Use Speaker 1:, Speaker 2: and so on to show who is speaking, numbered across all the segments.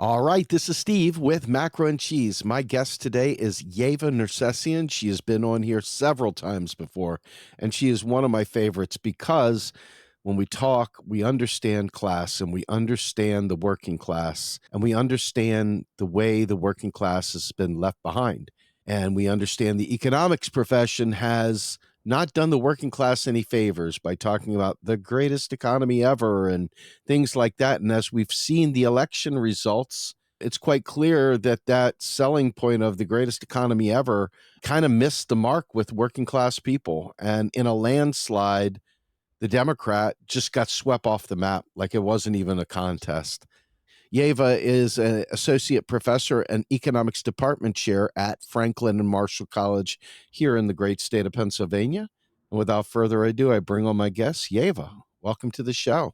Speaker 1: All right, this is Steve with Macro and Cheese. My guest today is Yeva Nersisyan. She has been on here several times before, and she is one of my favorites because when we talk, we understand class and we understand the working class and we understand the way the working class has been left behind. And we understand the economics profession has not done the working class any favors by talking about the greatest economy ever and things like that. And as we've seen the election results, it's quite clear that that selling point of the greatest economy ever kind of missed the mark with working class people. And in a landslide, the Democrat just got swept off the map like it wasn't even a contest. Yeva is an associate professor and economics department chair at Franklin and Marshall College here in the great state of Pennsylvania. And without further ado, I bring on my guest, Yeva. Welcome to the show.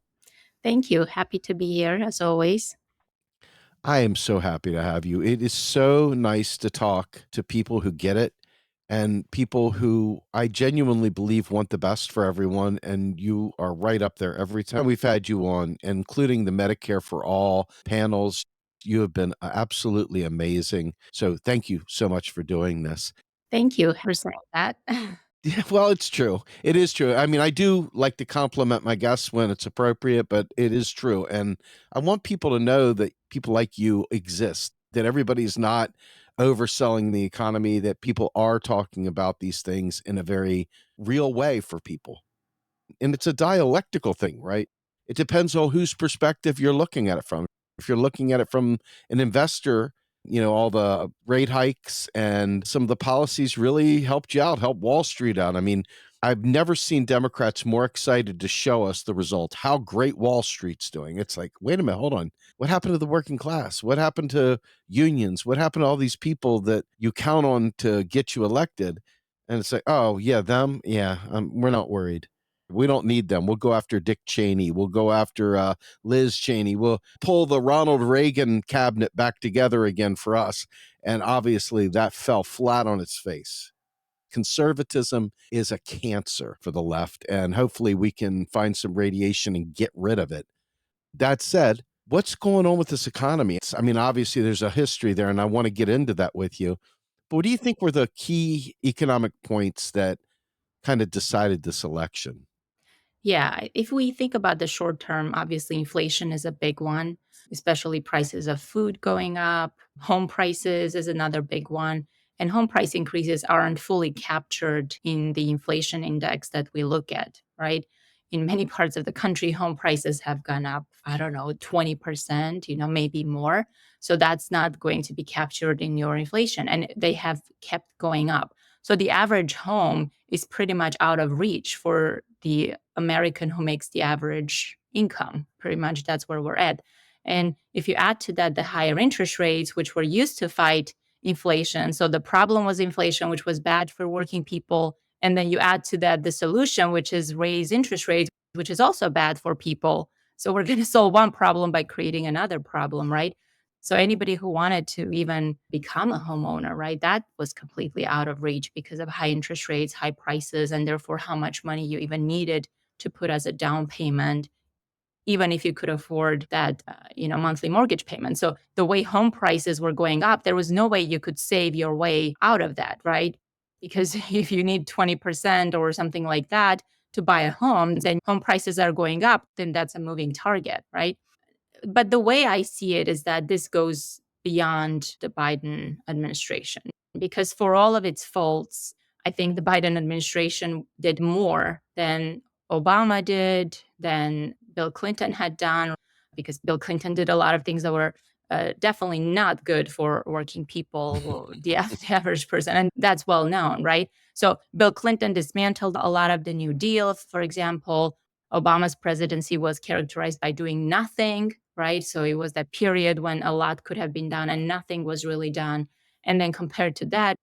Speaker 2: Thank you. Happy to be here as always.
Speaker 1: I am so happy to have you. It is so nice to talk to people who get it and people who I genuinely believe want the best for everyone. And you are right up there every time we've had you on, including the Medicare for All panels. You have been absolutely amazing. So thank you so much for doing this.
Speaker 2: Thank you for saying that.
Speaker 1: Yeah, well, it's true. It is true. I mean, I do like to compliment my guests when it's appropriate, but it is true. And I want people to know that people like you exist, that everybody's not overselling the economy, that people are talking about these things in a very real way for people. And it's a dialectical thing, right? It depends on whose perspective you're looking at it from. If you're looking at it from an investor, all the rate hikes and some of the policies really helped you out, helped Wall Street out. I mean, I've never seen Democrats more excited to show us the result, how great Wall Street's doing. It's like, wait a minute, hold on. What happened to the working class? What happened to unions? What happened to all these people that you count on to get you elected? And it's like, oh, yeah, them. Yeah, we're not worried. We don't need them. We'll go after Dick Cheney. We'll go after Liz Cheney. We'll pull the Ronald Reagan cabinet back together again for us. And obviously, that fell flat on its face. Conservatism is a cancer for the left, and hopefully, we can find some radiation and get rid of it. That said, what's going on with this economy? I mean, obviously, there's a history there, and I want to get into that with you. But what do you think were the key economic points that kind of decided this election?
Speaker 2: Yeah, if we think about the short term, obviously inflation is a big one, especially prices of food going up. Home prices is another big one. And home price increases aren't fully captured in the inflation index that we look at, right? In many parts of the country, home prices have gone up, I don't know, 20%, maybe more. So that's not going to be captured in your inflation. And they have kept going up. So the average home is pretty much out of reach for the American who makes the average income. Pretty much that's where we're at. And if you add to that the higher interest rates, which were used to fight inflation, so the problem was inflation, which was bad for working people. And then you add to that the solution, which is raise interest rates, which is also bad for people. So we're going to solve one problem by creating another problem, right? So anybody who wanted to even become a homeowner, right, that was completely out of reach because of high interest rates, high prices, and therefore how much money you even needed to put as a down payment, even if you could afford that, monthly mortgage payment. So the way home prices were going up, there was no way you could save your way out of that, right? Because if you need 20% or something like that to buy a home, then home prices are going up, then that's a moving target, right? But the way I see it is that this goes beyond the Biden administration because for all of its faults, I think the Biden administration did more than Obama did, than Bill Clinton had done, because Bill Clinton did a lot of things that were definitely not good for working people, or the the average person. And that's well known, right? So Bill Clinton dismantled a lot of the New Deal, for example. Obama's presidency was characterized by doing nothing, right? So it was that period when a lot could have been done and nothing was really done. And then compared to that,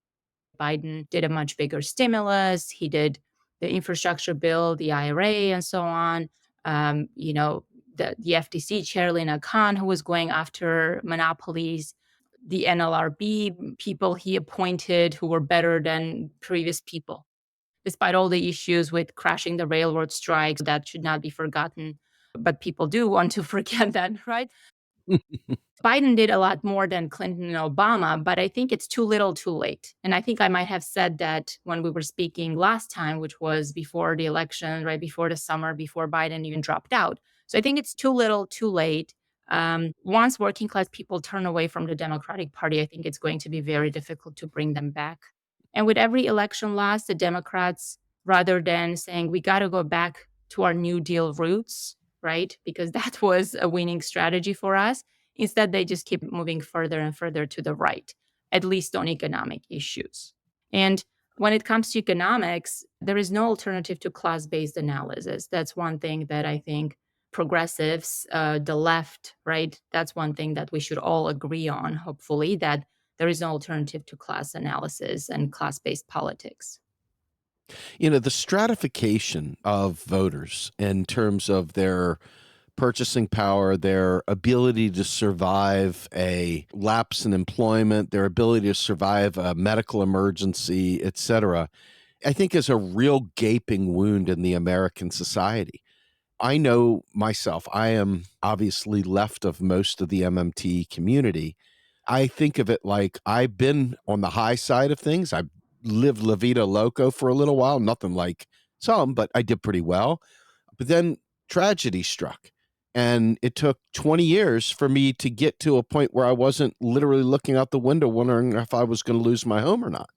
Speaker 2: Biden did a much bigger stimulus. He did the infrastructure bill, the IRA, and so on. The FTC chair, Lina Khan, who was going after monopolies, the NLRB people he appointed who were better than previous people despite all the issues with crashing the railroad strikes. That should not be forgotten. But people do want to forget that, right? Biden did a lot more than Clinton and Obama, but I think it's too little too late. And I think I might have said that when we were speaking last time, which was before the election, right before the summer, before Biden even dropped out. So I think it's too little too late. Once working class people turn away from the Democratic Party, I think it's going to be very difficult to bring them back. And with every election loss, the Democrats, rather than saying we got to go back to our New Deal roots, right? Because that was a winning strategy for us. Instead, they just keep moving further and further to the right, at least on economic issues. And when it comes to economics, there is no alternative to class based analysis. That's one thing that I think progressives, the left, right? That's one thing that we should all agree on, hopefully, that there is no alternative to class analysis and class based politics.
Speaker 1: The stratification of voters in terms of their purchasing power, their ability to survive a lapse in employment, their ability to survive a medical emergency, et cetera, I think is a real gaping wound in the American society. I know myself, I am obviously left of most of the MMT community. I think of it like I've been on the high side of things. I lived La Vida Loco for a little while, nothing like some, but I did pretty well. But then tragedy struck. And it took 20 years for me to get to a point where I wasn't literally looking out the window wondering if I was going to lose my home or not.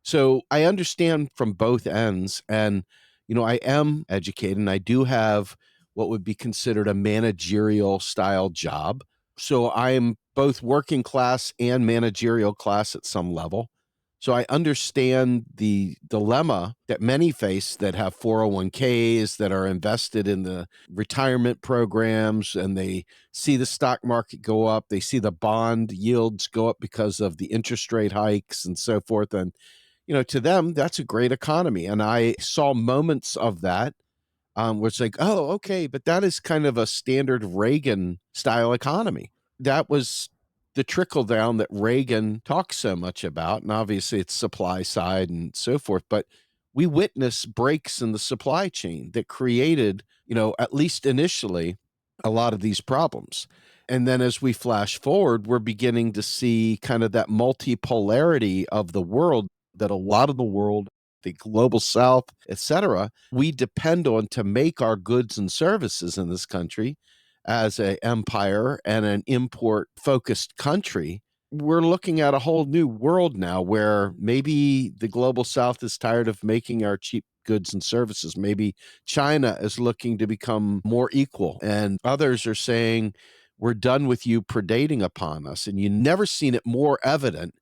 Speaker 1: So I understand from both ends. And, I am educated and I do have what would be considered a managerial style job. So I am both working class and managerial class at some level. So I understand the dilemma that many face that have 401ks that are invested in the retirement programs, and they see the stock market go up. They see the bond yields go up because of the interest rate hikes and so forth. And to them, that's a great economy. And I saw moments of that where it's like, oh, okay, but that is kind of a standard Reagan style economy. That was the trickle down that Reagan talks so much about. And obviously it's supply side and so forth. But we witnessed breaks in the supply chain that created, at least initially, a lot of these problems. And then as we flash forward, we're beginning to see kind of that multipolarity of the world that a lot of the world, the global south, et cetera, we depend on to make our goods and services in this country as an empire and an import focused country. We're looking at a whole new world now where maybe the global south is tired of making our cheap goods and services. Maybe China is looking to become more equal, and others are saying, we're done with you predating upon us. And you never seen it more evident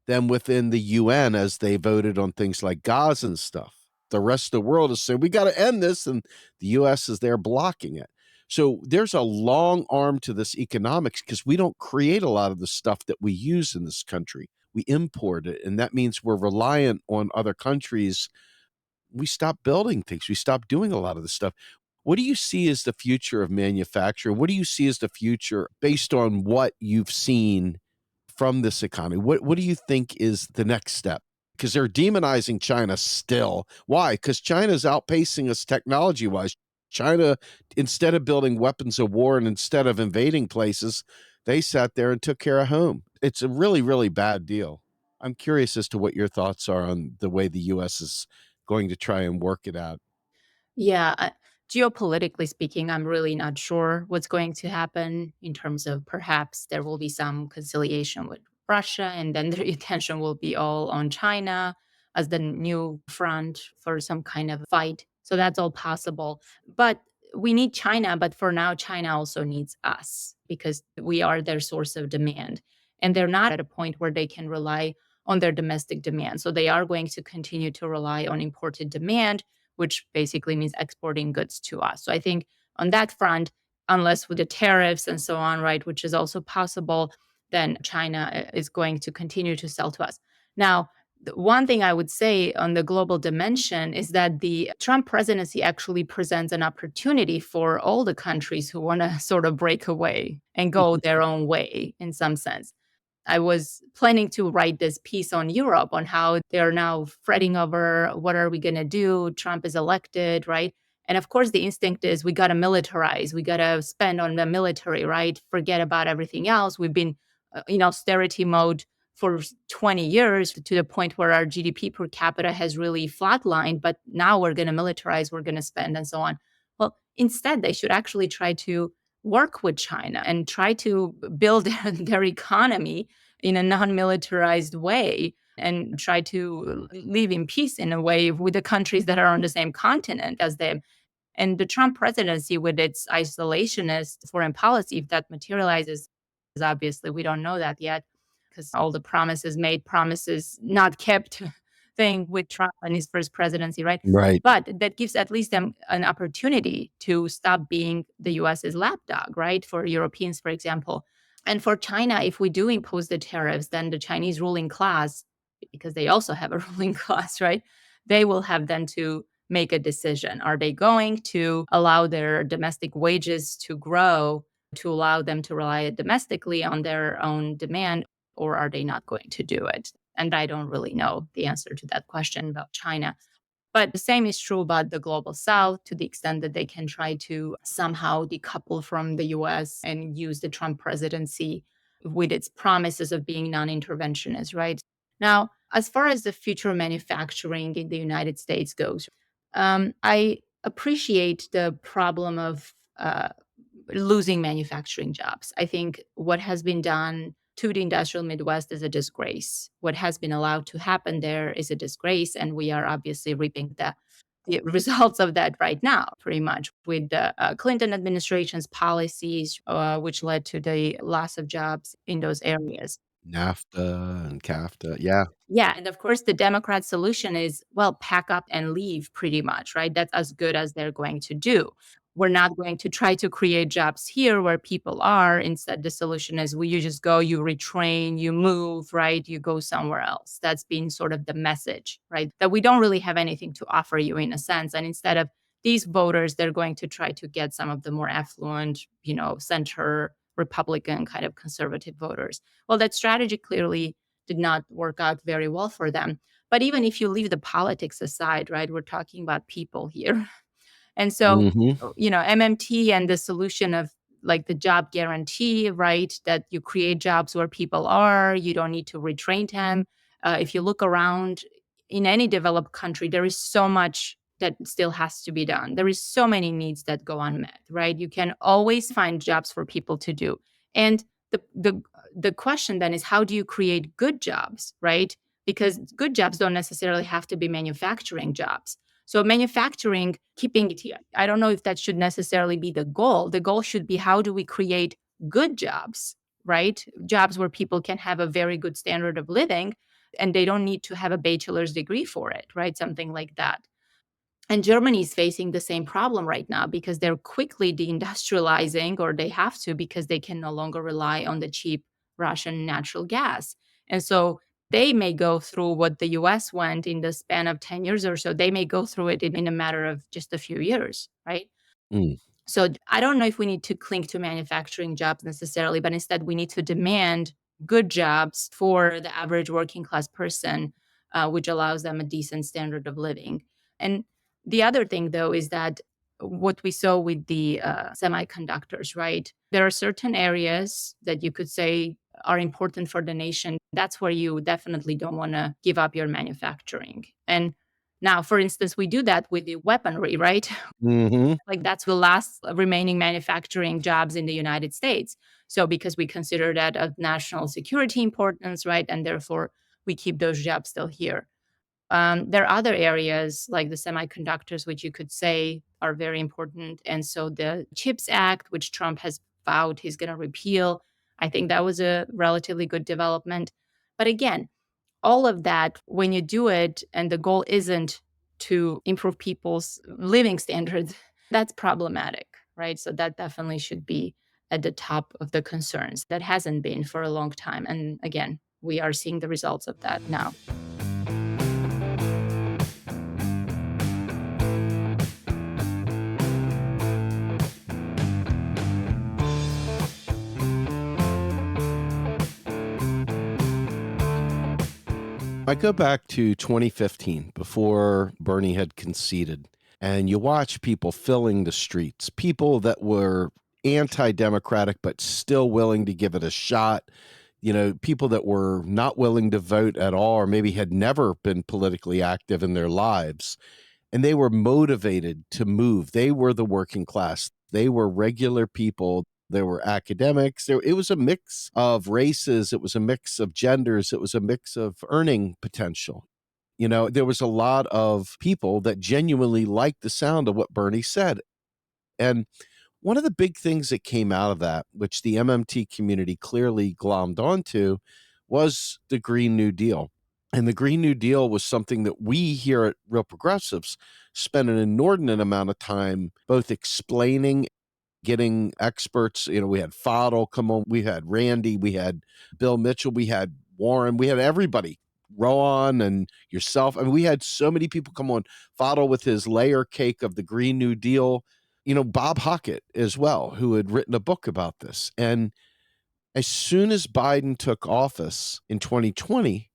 Speaker 1: than within the UN as they voted on things like Gaza and stuff. The rest of the world is saying, we got to end this, and the US is there blocking it. So there's a long arm to this economics because we don't create a lot of the stuff that we use in this country. We import it, and that means we're reliant on other countries. We stop building things. We stop doing a lot of this stuff. What do you see as the future of manufacturing? What do you see as the future based on what you've seen from this economy? What do you think is the next step? Because they're demonizing China still. Why? Because China's outpacing us technology wise. China, instead of building weapons of war and instead of invading places, they sat there and took care of home. It's a really, really bad deal. I'm curious as to what your thoughts are on the way the US is going to try and work it out.
Speaker 2: Yeah, geopolitically speaking, I'm really not sure what's going to happen in terms of perhaps there will be some conciliation with Russia, and then the attention will be all on China as the new front for some kind of fight. So that's all possible. But we need China, but for now, China also needs us because we are their source of demand. And they're not at a point where they can rely on their domestic demand. So they are going to continue to rely on imported demand, which basically means exporting goods to us. So I think on that front, unless with the tariffs and so on, right, which is also possible, then China is going to continue to sell to us. Now, the one thing I would say on the global dimension is that the Trump presidency actually presents an opportunity for all the countries who want to sort of break away and go their own way in some sense. I was planning to write this piece on Europe on how they're now fretting over what are we going to do? Trump is elected, right? And of course, the instinct is we got to militarize, we got to spend on the military, right? Forget about everything else. We've been in austerity mode for 20 years to the point where our GDP per capita has really flatlined, but now we're going to militarize, we're going to spend, and so on. Well, instead, they should actually try to work with China and try to build their economy in a non militarized way and try to live in peace in a way with the countries that are on the same continent as them. And the Trump presidency, with its isolationist foreign policy, if that materializes, is obviously we don't know that yet because all the promises made, promises not kept thing with Trump and his first presidency, right?
Speaker 1: Right.
Speaker 2: But that gives at least them an opportunity to stop being the US's lapdog, right? For Europeans, for example. And for China, if we do impose the tariffs, then the Chinese ruling class, because they also have a ruling class, right? They will have then to make a decision. Are they going to allow their domestic wages to grow to allow them to rely domestically on their own demand, or are they not going to do it? And I don't really know the answer to that question about China. But the same is true about the global south to the extent that they can try to somehow decouple from the US and use the Trump presidency with its promises of being non interventionist, right? Now, as far as the future manufacturing in the United States goes, I appreciate the problem of losing manufacturing jobs. I think what has been done to the industrial Midwest is a disgrace. What has been allowed to happen there is a disgrace, and we are obviously reaping the results of that right now, pretty much with the Clinton administration's policies, which led to the loss of jobs in those areas.
Speaker 1: NAFTA and CAFTA. Yeah.
Speaker 2: Yeah, and of course, the Democrat solution is, well, pack up and leave pretty much, right? That's as good as they're going to do. We're not going to try to create jobs here where people are. Instead, the solution is you just go, you retrain, you move, right? You go somewhere else. That's been sort of the message, right? That we don't really have anything to offer you in a sense. And instead of these voters, they're going to try to get some of the more affluent, center Republican kind of conservative voters. Well, that strategy clearly did not work out very well for them. But even if you leave the politics aside, right, we're talking about people here. And so,
Speaker 1: Mhm.
Speaker 2: MMT and the solution of like the job guarantee, right, that you create jobs where people are, you don't need to retrain them. If you look around in any developed country, there is so much that still has to be done. There is so many needs that go unmet, right? You can always find jobs for people to do. And the question then is how do you create good jobs, right? Because good jobs don't necessarily have to be manufacturing jobs. So manufacturing, keeping it here, I don't know if that should necessarily be the goal. The goal should be how do we create good jobs, right? Jobs where people can have a very good standard of living and they don't need to have a bachelor's degree for it, right? Something like that. And Germany is facing the same problem right now because they're quickly deindustrializing, or they have to because they can no longer rely on the cheap Russian natural gas. And so they may go through what the US went in the span of 10 years or so. They may go through it in a matter of just a few years, right?
Speaker 1: Mm.
Speaker 2: So I don't know if we need to cling to manufacturing jobs necessarily, but instead we need to demand good jobs for the average working class person, which allows them a decent standard of living. And the other thing, though, is that what we saw with the semiconductors, right? There are certain areas that you could say are important for the nation. That's where you definitely don't want to give up your manufacturing. And now, for instance, we do that with the weaponry, right?
Speaker 1: Mhm.
Speaker 2: Like that's the last remaining manufacturing jobs in the United States. So because we consider that of national security importance, right? And therefore we keep those jobs still here. There are other areas like the semiconductors, which you could say are very important. And so the CHIPS Act, which Trump has vowed he's going to repeal, I think that was a relatively good development. But again, all of that, when you do it and the goal isn't to improve people's living standards, that's problematic, right? So that definitely should be at the top of the concerns. That hasn't been for a long time. And again, we are seeing the results of that now.
Speaker 1: I go back to 2015 before Bernie had conceded. And you watch people filling the streets, people that were anti-democratic but still willing to give it a shot, people that were not willing to vote at all or maybe had never been politically active in their lives, and they were motivated to move. They were the working class. They were regular people. There were academics. It was a mix of races. It was a mix of genders. It was a mix of earning potential. There was a lot of people that genuinely liked the sound of what Bernie said. And one of the big things that came out of that, which the MMT community clearly glommed onto, was the Green New Deal. And the Green New Deal was something that we here at Real Progressives spent an inordinate amount of time both explaining, getting experts. We had Fadl come on, we had Randy, we had Bill Mitchell, we had Warren, we had everybody, Rowan and yourself. I mean, we had so many people come on. Fadl with his layer cake of the Green New Deal, Bob Hockett as well, who had written a book about this. And as soon as Biden took office in 2020,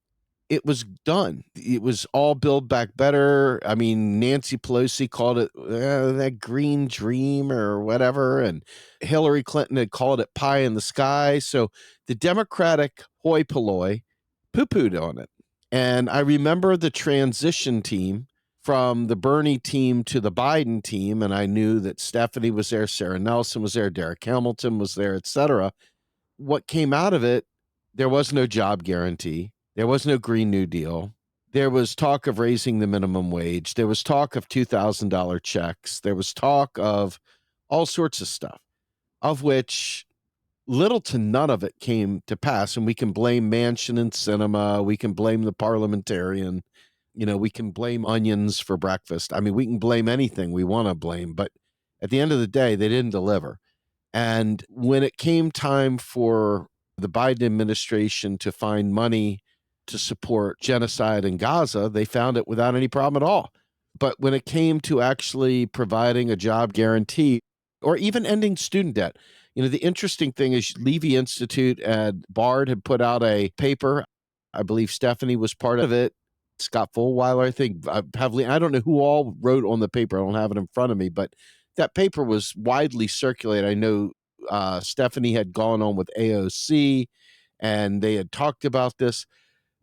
Speaker 1: it was done. It was all Build Back Better. I mean, Nancy Pelosi called it that green dream or whatever, and Hillary Clinton had called it pie in the sky. So the Democratic hoi polloi poo-pooed on it. And I remember the transition team from the Bernie team to the Biden team, and I knew that Stephanie was there, Sarah Nelson was there, Derek Hamilton was there, et cetera. What came out of it, there was no job guarantee. There was no Green New Deal. There was talk of raising the minimum wage. There was talk of $2,000 checks. There was talk of all sorts of stuff, of which little to none of it came to pass. And we can blame Manchin and Sinema. We can blame the parliamentarian. We can blame onions for breakfast. I mean, we can blame anything we want to blame. But at the end of the day, they didn't deliver. And when it came time for the Biden administration to find money to support genocide in Gaza, they found it without any problem at all. But when it came to actually providing a job guarantee or even ending student debt, the interesting thing is Levy Institute and Bard had put out a paper. I believe Stephanie was part of it. Scott Fulweiler, I think, heavily. I don't know who all wrote on the paper. I don't have it in front of me, but that paper was widely circulated. I know Stephanie had gone on with AOC and they had talked about this.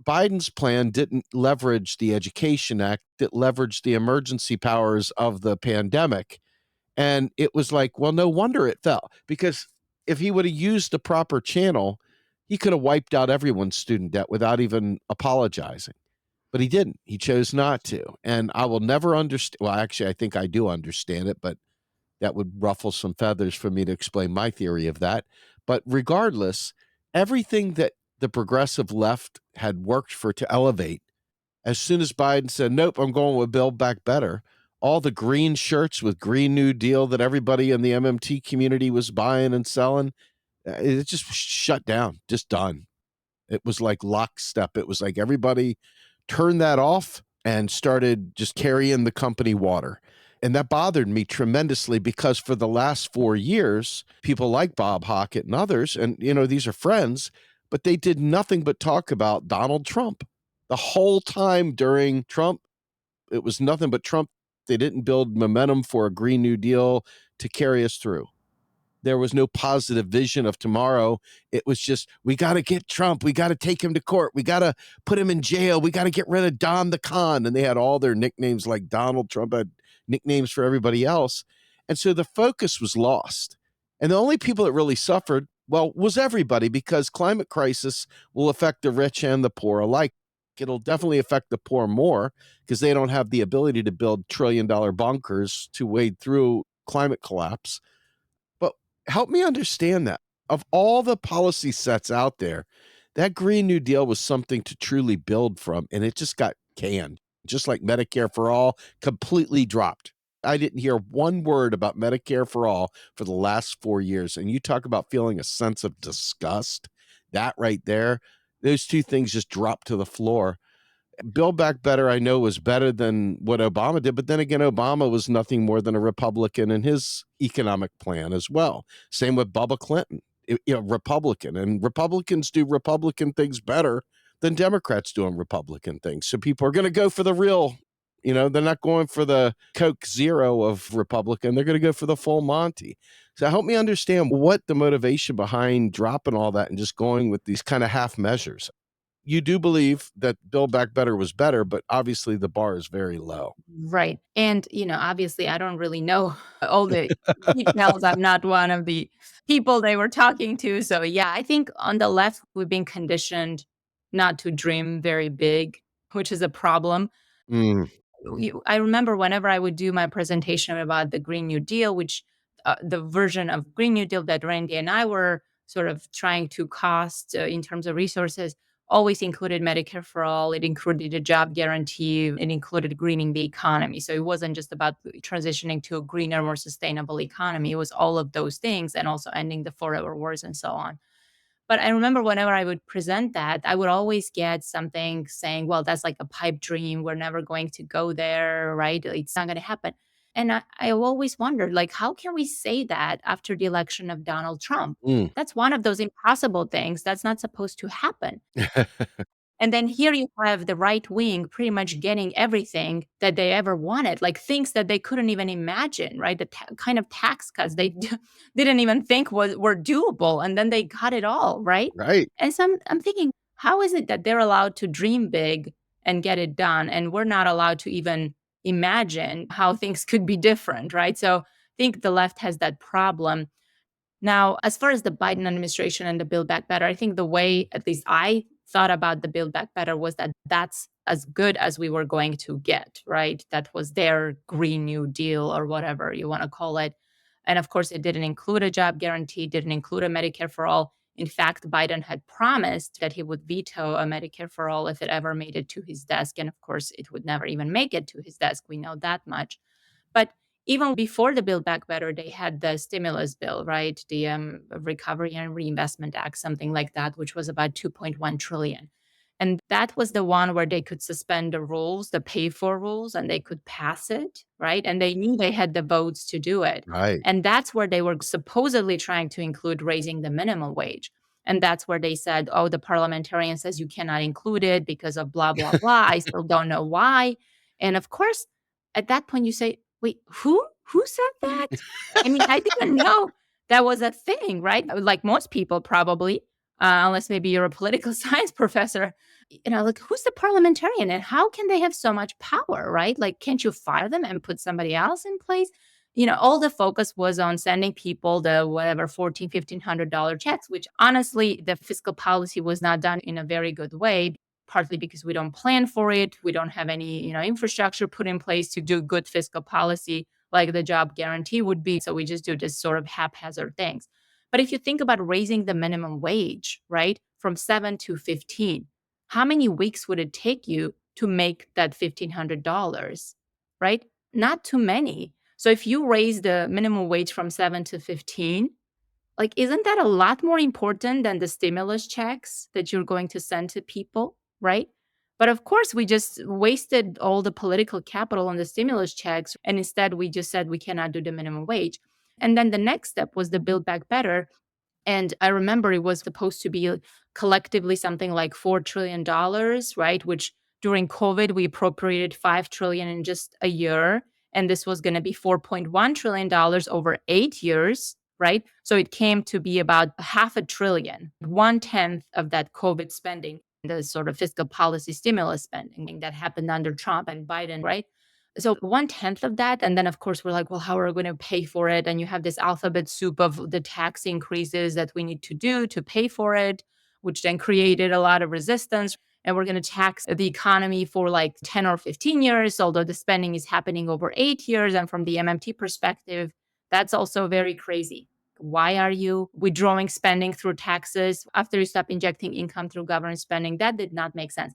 Speaker 1: Biden's plan didn't leverage the Education Act, it leveraged the emergency powers of the pandemic. And it was like, well, no wonder it fell, because if he would have used the proper channel, he could have wiped out everyone's student debt without even apologizing. But he didn't. He chose not to. And I will never understand. Well, actually, I think I do understand it, but that would ruffle some feathers for me to explain my theory of that. But regardless, everything that the progressive left had worked for to elevate, as soon as Biden said, nope, I'm going with Build Back Better, all the green shirts with Green New Deal that everybody in the MMT community was buying and selling, it just shut down, just done. It was like lockstep. It was like everybody turned that off and started just carrying the company water. And that bothered me tremendously, because for the last 4 years, people like Bob Hockett and others, and these are friends, but they did nothing but talk about Donald Trump. The whole time during Trump, it was nothing but Trump. They didn't build momentum for a Green New Deal to carry us through. There was no positive vision of tomorrow. It was just, we got to get Trump. We got to take him to court. We got to put him in jail. We got to get rid of Don the Con. And they had all their nicknames, like Donald Trump had nicknames for everybody else. And so the focus was lost. And the only people that really suffered, well, was everybody, because climate crisis will affect the rich and the poor alike. It'll definitely affect the poor more, because they don't have the ability to build trillion-dollar bunkers to wade through climate collapse. But help me understand that. Of all the policy sets out there, that Green New Deal was something to truly build from, and it just got canned. Just like Medicare for All, completely dropped. I didn't hear one word about Medicare for All for the last 4 years. And you talk about feeling a sense of disgust, that right there, those two things just dropped to the floor. Build Back Better, I know, was better than what Obama did. But then again, Obama was nothing more than a Republican in his economic plan as well. Same with Bubba Clinton, Republican. And Republicans do Republican things better than Democrats doing Republican things. So people are going to go for the real They're not going for the Coke Zero of Republican. They're going to go for the full Monty. So help me understand what the motivation behind dropping all that and just going with these kind of half measures. You do believe that Build Back Better was better, but obviously the bar is very low.
Speaker 2: Right. And, obviously, I don't really know all the details. I'm not one of the people they were talking to. So, yeah, I think on the left, we've been conditioned not to dream very big, which is a problem.
Speaker 1: Mm,
Speaker 2: I remember whenever I would do my presentation about the Green New Deal, which the version of Green New Deal that Randy and I were sort of trying to cost in terms of resources, always included Medicare for all. It included a job guarantee. It included greening the economy. So it wasn't just about transitioning to a greener, more sustainable economy. It was all of those things and also ending the forever wars and so on. But I remember whenever I would present that, I would always get something saying, well, that's like a pipe dream. We're never going to go there, right? It's not going to happen. And I always wondered, like, how can we say that after the election of Donald Trump?
Speaker 1: mm.
Speaker 2: That's one of those impossible things that's not supposed to happen. And then here you have the right wing pretty much getting everything that they ever wanted, like things that they couldn't even imagine, right? The kind of tax cuts they didn't even think were doable, and then they got it all, right?
Speaker 1: Right.
Speaker 2: And so I'm thinking, how is it that they're allowed to dream big and get it done, and we're not allowed to even imagine how things could be different, right? So I think the left has that problem. Now, as far as the Biden administration and the Build Back Better, I think the way at least I thought about the Build Back Better was that that's as good as we were going to get, right? That was their Green New Deal or whatever you want to call it. And of course, it didn't include a job guarantee, didn't include a Medicare for all. In fact, Biden had promised that he would veto a Medicare for all if it ever made it to his desk. And of course, it would never even make it to his desk. We know that much. But even before the Build Back Better, they had the stimulus bill, right? The Recovery and Reinvestment Act, something like that, which was about 2.1 trillion. And that was the one where they could suspend the rules, the pay for rules, and they could pass it, right? And they knew they had the votes to do it.
Speaker 1: Right.
Speaker 2: And that's where they were supposedly trying to include raising the minimum wage. And that's where they said, oh, the parliamentarian says you cannot include it because of blah, blah, blah. I still don't know why. And of course, at that point, you say, wait, who? Who said that? I mean, I didn't know that was a thing, right? Like most people probably, unless maybe you're a political science professor, like who's the parliamentarian and how can they have so much power, right? Like, can't you fire them and put somebody else in place? All the focus was on sending people the whatever $1,400, $1,500 checks, which honestly, the fiscal policy was not done in a very good way, partly because we don't plan for it. We don't have any, infrastructure put in place to do good fiscal policy like the job guarantee would be. So we just do this sort of haphazard things. But if you think about raising the minimum wage, right, from 7 to 15, how many weeks would it take you to make that $1,500, right? Not too many. So if you raise the minimum wage from 7 to 15, like, isn't that a lot more important than the stimulus checks that you're going to send to people, right? But of course, we just wasted all the political capital on the stimulus checks. And instead, we just said we cannot do the minimum wage. And then the next step was the Build Back Better. And I remember it was supposed to be collectively something like $4 trillion, right? Which during COVID, we appropriated $5 trillion in just a year. And this was going to be $4.1 trillion over 8 years, right? So it came to be about $500 billion, 1/10 of that COVID spending, the sort of fiscal policy stimulus spending that happened under Trump and Biden, right? So 1/10 of that. And then, of course, we're like, well, how are we going to pay for it? And you have this alphabet soup of the tax increases that we need to do to pay for it, which then created a lot of resistance. And we're going to tax the economy for like 10 or 15 years, although the spending is happening over 8 years. And from the MMT perspective, that's also very crazy. Why are you withdrawing spending through taxes after you stop injecting income through government spending? That did not make sense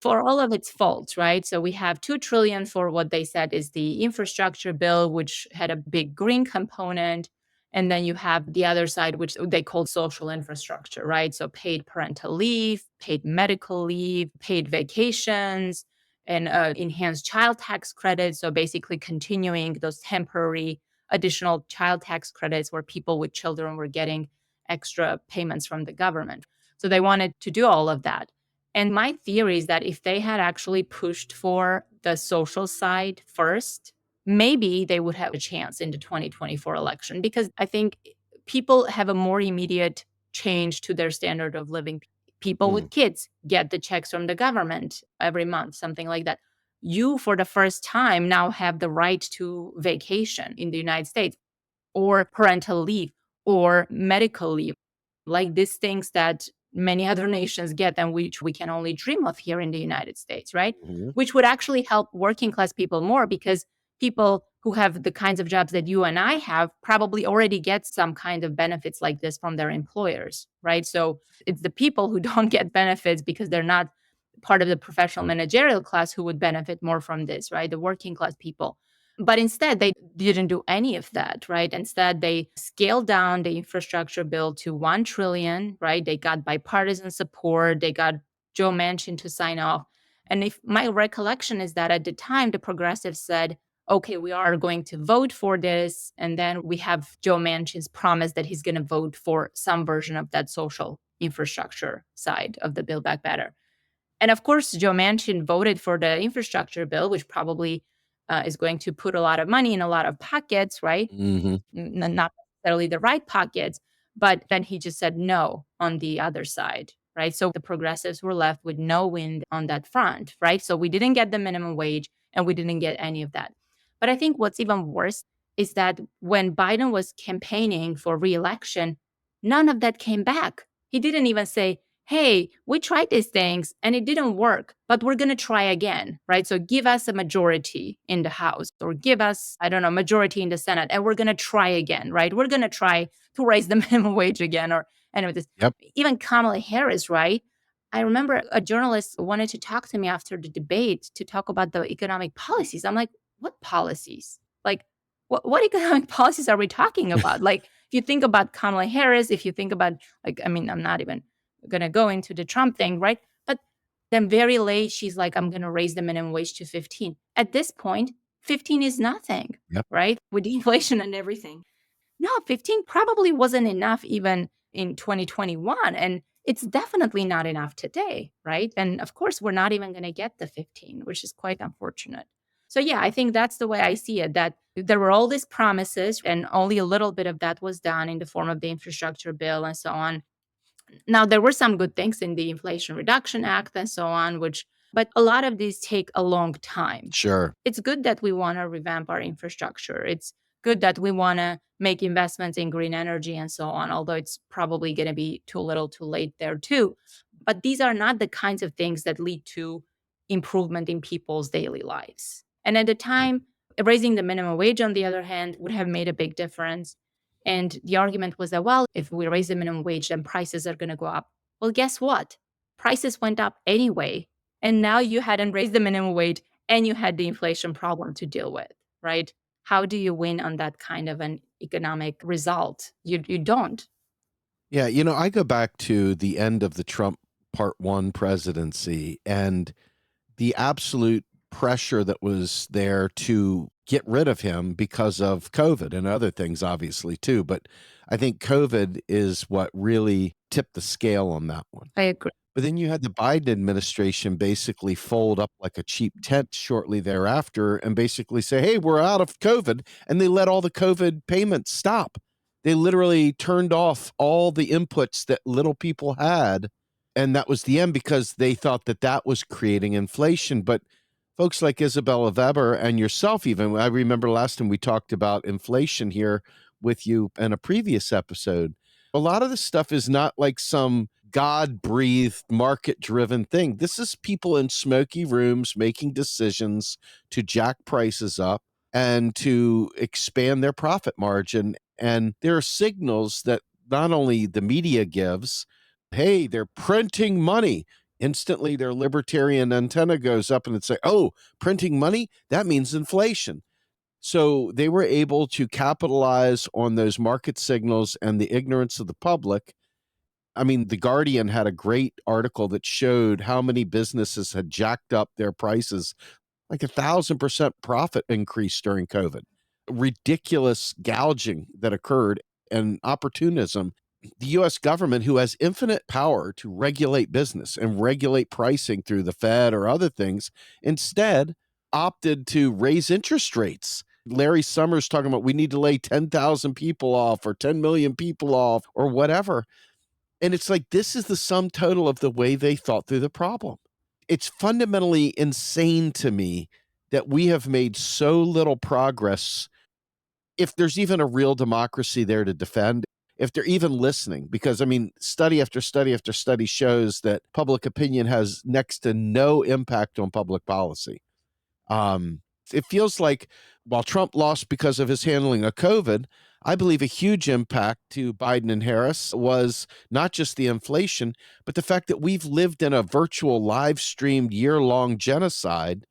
Speaker 2: for all of its faults, right? So we have 2 trillion for what they said is the infrastructure bill, which had a big green component. And then you have the other side, which they called social infrastructure, right? So paid parental leave, paid medical leave, paid vacations, and enhanced child tax credits. So basically continuing those temporary additional child tax credits where people with children were getting extra payments from the government. So they wanted to do all of that. And my theory is that if they had actually pushed for the social side first, maybe they would have a chance in the 2024 election, because I think people have a more immediate change to their standard of living. People
Speaker 1: Mm,
Speaker 2: with kids get the checks from the government every month, something like that. You, for the first time, now have the right to vacation in the United States, or parental leave, or medical leave, like these things that many other nations get and which we can only dream of here in the United States, right?
Speaker 1: mhm,
Speaker 2: Which would actually help working class people more, because people who have the kinds of jobs that you and I have probably already get some kind of benefits like this from their employers, right? So it's the people who don't get benefits because they're not part of the professional managerial class who would benefit more from this, right? The working class people. But instead, they didn't do any of that, right? Instead, they scaled down the infrastructure bill to 1 trillion, right? They got bipartisan support. They got Joe Manchin to sign off. And if my recollection is that at the time, the progressives said, okay, we are going to vote for this. And then we have Joe Manchin's promise that he's going to vote for some version of that social infrastructure side of the Build Back Better. And of course, Joe Manchin voted for the infrastructure bill, which probably is going to put a lot of money in a lot of pockets, right?
Speaker 1: mhm.
Speaker 2: Not necessarily the right pockets, but then he just said no on the other side, right? So the progressives were left with no wind on that front, right? So we didn't get the minimum wage and we didn't get any of that. But I think what's even worse is that when Biden was campaigning for reelection, none of that came back. He didn't even say, hey, we tried these things and it didn't work, but we're going to try again, right? So give us a majority in the House, or give us, I don't know, majority in the Senate, and we're going to try again, right? We're going to try to raise the minimum wage again, or any of this.
Speaker 1: Yep.
Speaker 2: Even Kamala Harris, right? I remember a journalist wanted to talk to me after the debate to talk about the economic policies. I'm like, what policies? Like, what economic policies are we talking about? Like, if you think about Kamala Harris, if you think about, like, I mean, I'm not even going to go into the Trump thing, right? But then very late, she's like, I'm going to raise the minimum wage to 15. At this point, 15 is nothing,
Speaker 1: Yep.
Speaker 2: right? With the inflation and everything. No, 15 probably wasn't enough even in 2021. And it's definitely not enough today, right? And of course, we're not even going to get the 15, which is quite unfortunate. So, yeah, I think that's the way I see it, that there were all these promises and only a little bit of that was done in the form of the infrastructure bill and so on. Now, there were some good things in the Inflation Reduction Act and so on, but a lot of these take a long time.
Speaker 1: Sure.
Speaker 2: It's good that we want to revamp our infrastructure. It's good that we want to make investments in green energy and so on, although it's probably going to be too little too late there too. But these are not the kinds of things that lead to improvement in people's daily lives. And at the time, raising the minimum wage, on the other hand, would have made a big difference. And the argument was that, well, if we raise the minimum wage, then prices are going to go up. Well, guess what? Prices went up anyway. And now you hadn't raised the minimum wage and you had the inflation problem to deal with, right? How do you win on that kind of an economic result? You don't.
Speaker 1: Yeah, I go back to the end of the Trump part 1 presidency and the absolute pressure that was there to get rid of him because of COVID and other things, obviously, too. But I think COVID is what really tipped the scale on that one.
Speaker 2: I agree.
Speaker 1: But then you had the Biden administration basically fold up like a cheap tent shortly thereafter and basically say, hey, we're out of COVID. And they let all the COVID payments stop. They literally turned off all the inputs that little people had. And that was the end because they thought that that was creating inflation. But folks like Isabella Weber and yourself, even, I remember last time we talked about inflation here with you in a previous episode. A lot of this stuff is not like some God breathed, market driven thing. This is people in smoky rooms making decisions to jack prices up and to expand their profit margin. And there are signals that not only the media gives, hey, they're printing money. Instantly, their libertarian antenna goes up and it's like, oh, printing money? That means inflation. So they were able to capitalize on those market signals and the ignorance of the public. I mean, The Guardian had a great article that showed how many businesses had jacked up their prices, like 1,000% profit increase during COVID. Ridiculous gouging that occurred and opportunism. The US government, who has infinite power to regulate business and regulate pricing through the Fed or other things, instead opted to raise interest rates. Larry Summers talking about we need to lay 10,000 people off or 10 million people off or whatever. And it's like, this is the sum total of the way they thought through the problem. It's fundamentally insane to me that we have made so little progress, if there's even a real democracy there to defend, if they're even listening. Because, I mean, study after study after study shows that public opinion has next to no impact on public policy. It feels like while Trump lost because of his handling of COVID, I believe a huge impact to Biden and Harris was not just the inflation, but the fact that we've lived in a virtual live streamed year-long genocide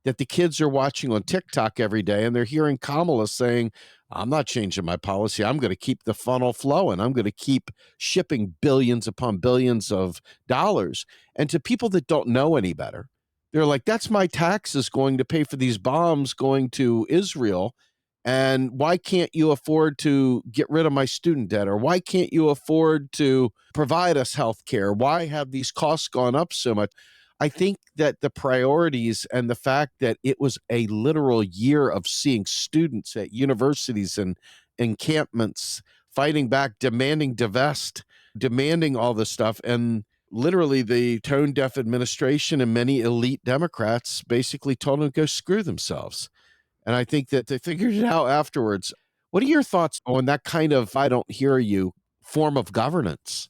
Speaker 1: that the kids are watching on TikTok every day, and they're hearing Kamala saying, I'm not changing my policy. I'm going to keep the funnel flowing. I'm going to keep shipping billions upon billions of dollars. And to people that don't know any better, they're like, that's my taxes going to pay for these bombs going to Israel. And why can't you afford to get rid of my student debt? Or why can't you afford to provide us health care? Why have these costs gone up so much? I think that the priorities and the fact that it was a literal year of seeing students at universities and encampments fighting back, demanding divest, demanding all this stuff. And literally the tone deaf administration and many elite Democrats basically told them to go screw themselves. And I think that they figured it out afterwards. What are your thoughts on that kind of I don't hear you form of governance?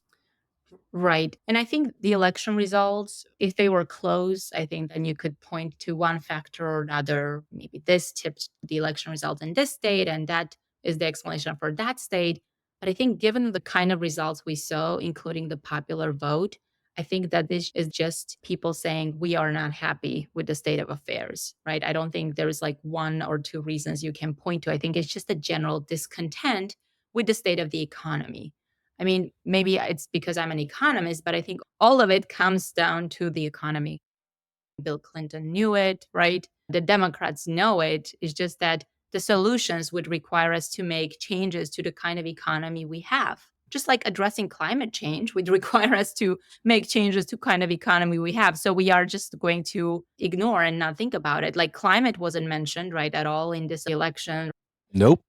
Speaker 2: Right. And I think the election results, if they were close, I think then you could point to one factor or another. Maybe this tipped the election result in this state, and that is the explanation for that state. But I think given the kind of results we saw, including the popular vote, I think that this is just people saying we are not happy with the state of affairs, right? I don't think there's like one or two reasons you can point to. I think it's just a general discontent with the state of the economy. I mean, maybe it's because I'm an economist, but I think all of it comes down to the economy. Bill Clinton knew it, right? The Democrats know it. It's just that the solutions would require us to make changes to the kind of economy we have. Just like addressing climate change would require us to make changes to kind of economy we have. So we are just going to ignore and not think about it. Like climate wasn't mentioned, right, at all in this election.
Speaker 1: Nope.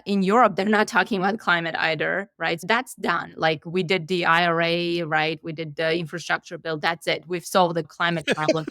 Speaker 2: In Europe, they're not talking about climate either, right? So that's done. Like we did the IRA, right? We did the infrastructure bill. That's it. We've solved the climate problem.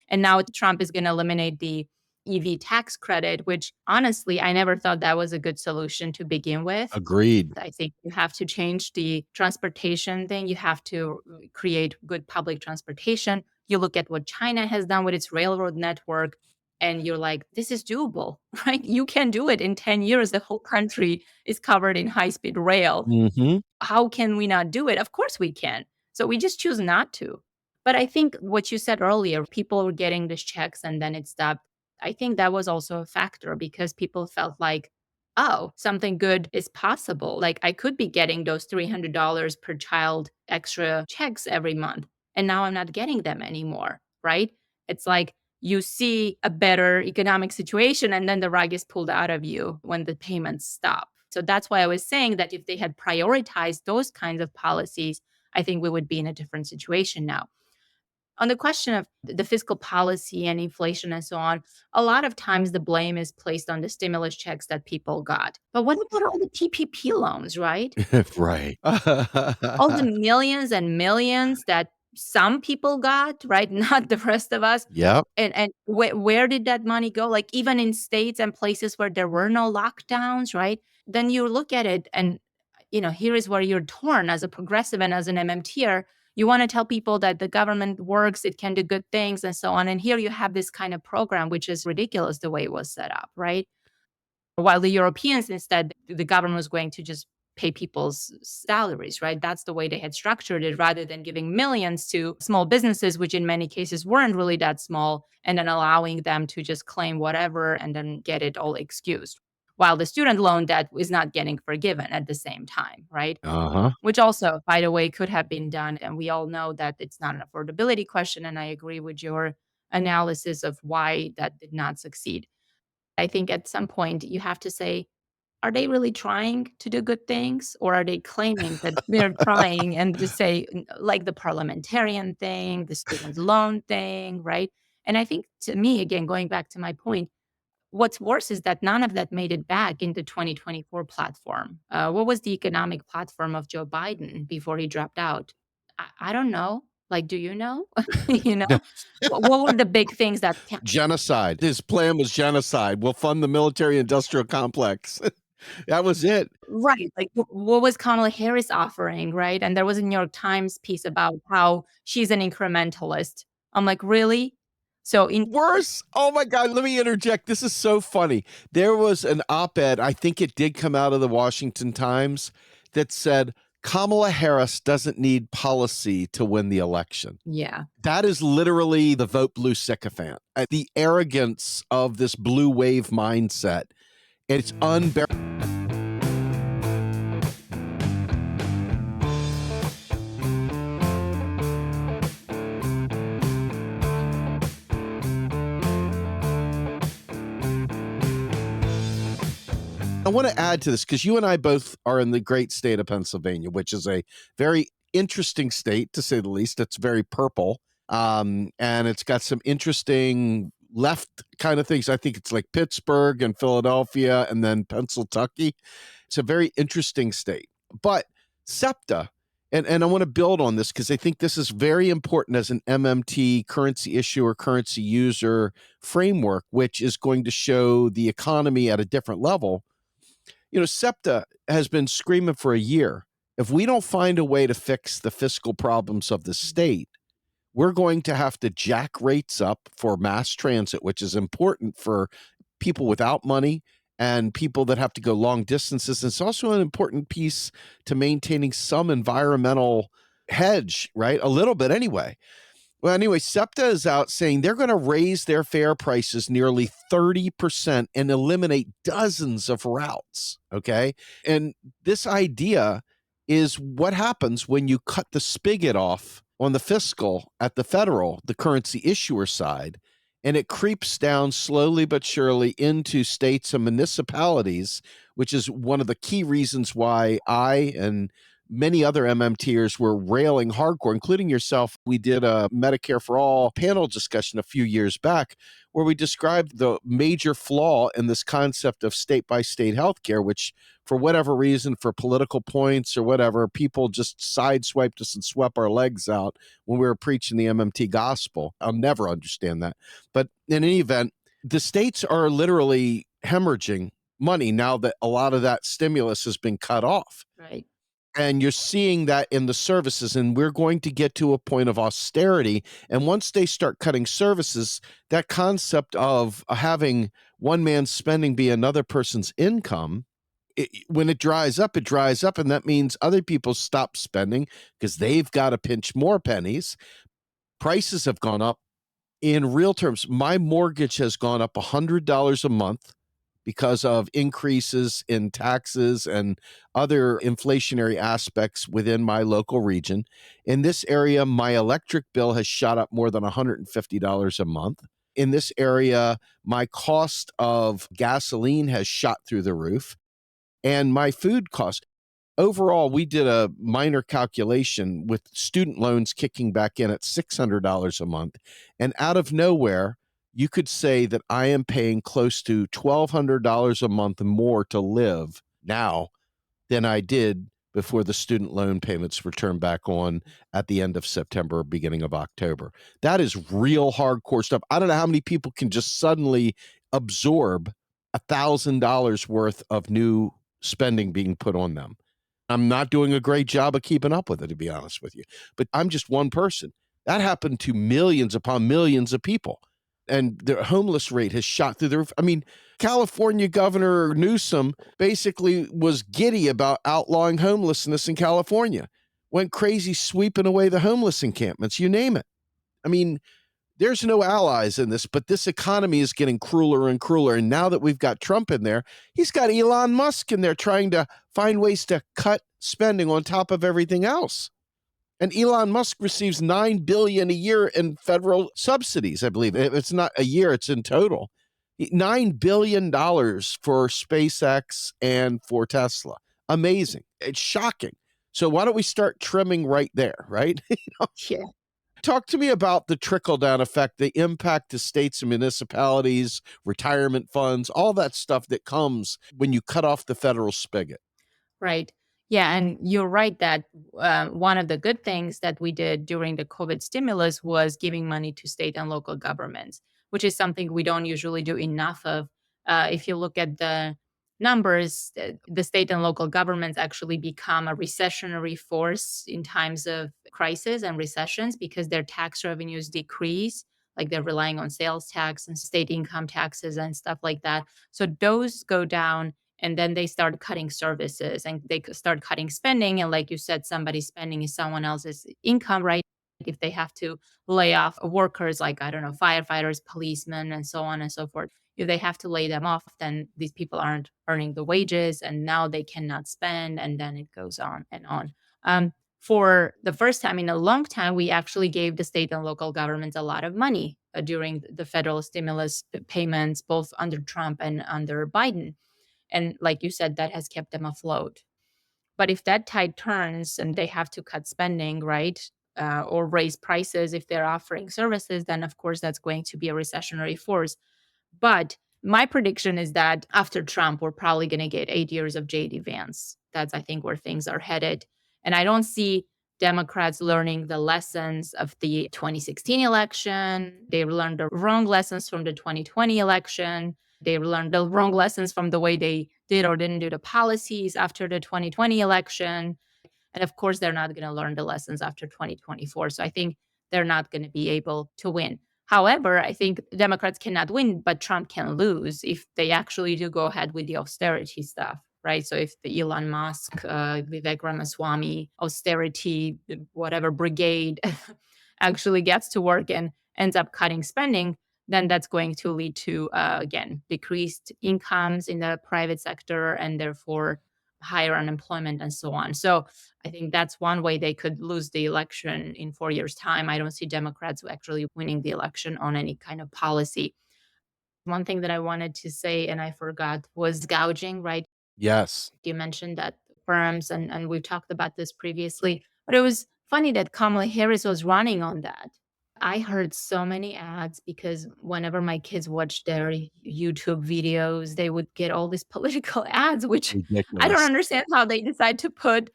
Speaker 2: And now Trump is going to eliminate the EV tax credit, which honestly, I never thought that was a good solution to begin with.
Speaker 1: Agreed.
Speaker 2: I think you have to change the transportation thing. You have to create good public transportation. You look at what China has done with its railroad network, and you're like, this is doable, right? You can do it in 10 years. The whole country is covered in high speed rail.
Speaker 1: Mhm.
Speaker 2: How can we not do it? Of course we can. So we just choose not to. But I think what you said earlier, people were getting these checks and then it stopped. I think that was also a factor because people felt like, oh, something good is possible. Like I could be getting those $300 per child extra checks every month. And now I'm not getting them anymore. Right. It's like you see a better economic situation and then the rug is pulled out of you when the payments stop. So that's why I was saying that if they had prioritized those kinds of policies, I think we would be in a different situation now. On the question of the fiscal policy and inflation and so on, a lot of times the blame is placed on the stimulus checks that people got. But what about all the PPP loans, right?
Speaker 1: Right.
Speaker 2: All the millions and millions that some people got, right? Not the rest of us.
Speaker 1: Yep.
Speaker 2: And where did that money go? Like even in states and places where there were no lockdowns, right? Then you look at it and here is where you're torn as a progressive and as an MMTer. You want to tell people that the government works, it can do good things and so on. And here you have this kind of program, which is ridiculous the way it was set up, right? While the Europeans instead, the government was going to just pay people's salaries, right? That's the way they had structured it rather than giving millions to small businesses, which in many cases weren't really that small, and then allowing them to just claim whatever and then get it all excused. While the student loan debt is not getting forgiven at the same time, right?
Speaker 1: Uh-huh.
Speaker 2: Which also, by the way, could have been done. And we all know that it's not an affordability question. And I agree with your analysis of why that did not succeed. I think at some point you have to say, are they really trying to do good things or are they claiming that they're trying and just say like the parliamentarian thing, the student loan thing, right? And I think to me, again, going back to my point, what's worse is that none of that made it back in the 2024 platform. What was the economic platform of Joe Biden before he dropped out? I don't know. Like, do you know? you know,
Speaker 1: No.
Speaker 2: what were the big things that
Speaker 1: Genocide. His plan was genocide. We'll fund the military industrial complex. That was it.
Speaker 2: right? Like, what was Kamala Harris offering, right? And there was a New York Times piece about how she's an incrementalist. I'm like, really? So in
Speaker 1: Worse. Oh my God. Let me interject. This is so funny. There was an op ed, I think it did come out of the Washington Times, that said Kamala Harris doesn't need policy to win the election.
Speaker 2: yeah,
Speaker 1: That is literally the vote blue sycophant. The arrogance of this blue wave mindset. It's unbearable. I want to add to this because you and I both are in the great state of Pennsylvania, which is a very interesting state, to say the least. It's very purple, and it's got some interesting left kind of things. I think it's like Pittsburgh and Philadelphia and then Pennsylvania. It's a very interesting state. But SEPTA, and I want to build on this because I think this is very important as an MMT currency issuer, currency user framework, which is going to show the economy at a different level. SEPTA has been screaming for a year. If we don't find a way to fix the fiscal problems of the state, we're going to have to jack rates up for mass transit, which is important for people without money and people that have to go long distances. It's also an important piece to maintaining some environmental hedge, right? A little bit anyway. Well, anyway, SEPTA is out saying they're going to raise their fare prices nearly 30% and eliminate dozens of routes. Okay. And this idea is what happens when you cut the spigot off on the fiscal at the federal, the currency issuer side, and it creeps down slowly but surely into states and municipalities, which is one of the key reasons why I and many other MMTers were railing hardcore, including yourself. We did a Medicare for All panel discussion a few years back where we described the major flaw in this concept of state by state healthcare, which, for whatever reason, for political points or whatever, people just sideswiped us and swept our legs out when we were preaching the MMT gospel. I'll never understand that. But in any event, the states are literally hemorrhaging money now that a lot of that stimulus has been cut off.
Speaker 2: right.
Speaker 1: And you're seeing that in the services, and we're going to get to a point of austerity. And once they start cutting services, that concept of having one man's spending be another person's income, when it dries up, it dries up. And that means other people stop spending because they've got to pinch more pennies. Prices have gone up. In real terms, my mortgage has gone up $100 a month because of increases in taxes and other inflationary aspects within my local region. In this area, my electric bill has shot up more than $150 a month. In this area, my cost of gasoline has shot through the roof, and my food cost. Overall, we did a minor calculation with student loans kicking back in at $600 a month. And out of nowhere, you could say that I am paying close to $1,200 a month more to live now than I did before the student loan payments were turned back on at the end of September, beginning of October. That is real hardcore stuff. I don't know how many people can just suddenly absorb $1,000 worth of new spending being put on them. I'm not doing a great job of keeping up with it, to be honest with you. But I'm just one person. That happened to millions upon millions of people. And the homeless rate has shot through the roof. I mean, California Governor Newsom basically was giddy about outlawing homelessness in California, went crazy sweeping away the homeless encampments, you name it. I mean, there's no allies in this, but this economy is getting crueler and crueler. And now that we've got Trump in there, he's got Elon Musk in there trying to find ways to cut spending on top of everything else. And Elon Musk receives $9 billion a year in federal subsidies, I believe. It's not a year, it's in total. $9 billion for SpaceX and for Tesla. Amazing. It's shocking. So why don't we start trimming right there, right?
Speaker 2: Yeah.
Speaker 1: Talk to me about the trickle down effect, the impact to states and municipalities, retirement funds, all that stuff that comes when you cut off the federal spigot.
Speaker 2: Right. Yeah. And you're right that one of the good things that we did during the COVID stimulus was giving money to state and local governments, which is something we don't usually do enough of. If you look at the numbers, the state and local governments actually become a recessionary force in times of crisis and recessions because their tax revenues decrease. Like they're relying on sales tax and state income taxes and stuff like that. So those go down, and then they start cutting services and start cutting spending. And like you said, somebody's spending is someone else's income, right? If they have to lay off workers like, I don't know, firefighters, policemen, and so on and so forth, if they have to lay them off, then these people aren't earning the wages and now they cannot spend. And then it goes on and on. For the first time in a long time, we actually gave the state and local governments a lot of money during the federal stimulus payments, both under Trump and under Biden. And like you said, that has kept them afloat. But if that tide turns and they have to cut spending, right, or raise prices if they're offering services, then of course that's going to be a recessionary force. But my prediction is that after Trump, we're probably going to get 8 years of JD Vance. That's, I think, where things are headed. And I don't see Democrats learning the lessons of the 2016 election. They learned the wrong lessons from the 2020 election. They learned the wrong lessons from the way they did or didn't do the policies after the 2020 election. And of course, they're not going to learn the lessons after 2024. So I think they're not going to be able to win. However, I think Democrats cannot win, but Trump can lose if they actually do go ahead with the austerity stuff, right? So if the Elon Musk, Vivek Ramaswamy austerity, whatever brigade actually gets to work and ends up cutting spending, then that's going to lead to, again, decreased incomes in the private sector and therefore higher unemployment and so on. So I think that's one way they could lose the election in 4 years' time. I don't see Democrats actually winning the election on any kind of policy. One thing that I wanted to say and I forgot was gouging, right?
Speaker 1: Yes.
Speaker 2: You mentioned that firms, and we've talked about this previously, but it was funny that Kamala Harris was running on that. I heard so many ads because whenever my kids watched their YouTube videos, they would get all these political ads, which I don't
Speaker 1: Ridiculous.
Speaker 2: understand how they decide to put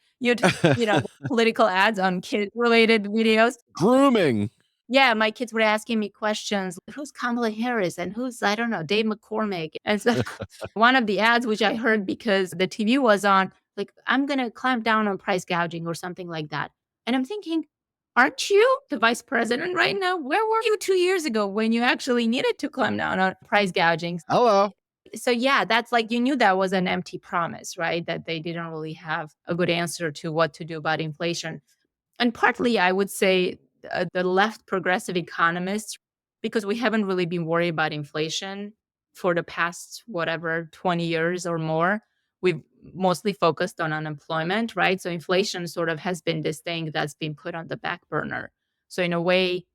Speaker 2: political ads on kid related videos.
Speaker 1: Grooming.
Speaker 2: Yeah, my kids were asking me questions. Who's Kamala Harris and who's, I don't know, Dave McCormick? And so one of the ads, which I heard because the TV was on, like, I'm going to clamp down on price gouging or something like that. And I'm thinking, aren't you the vice president right now? Where were you 2 years ago when you actually needed to clamp down on price gouging?
Speaker 1: Hello.
Speaker 2: So, yeah, that's like you knew that was an empty promise, right? That they didn't really have a good answer to what to do about inflation. And partly, I would say the left progressive economists, because we haven't really been worried about inflation for the past, whatever, 20 years or more. We've mostly focused on unemployment, right? So inflation sort of has been this thing that's been put on the back burner. So in a way,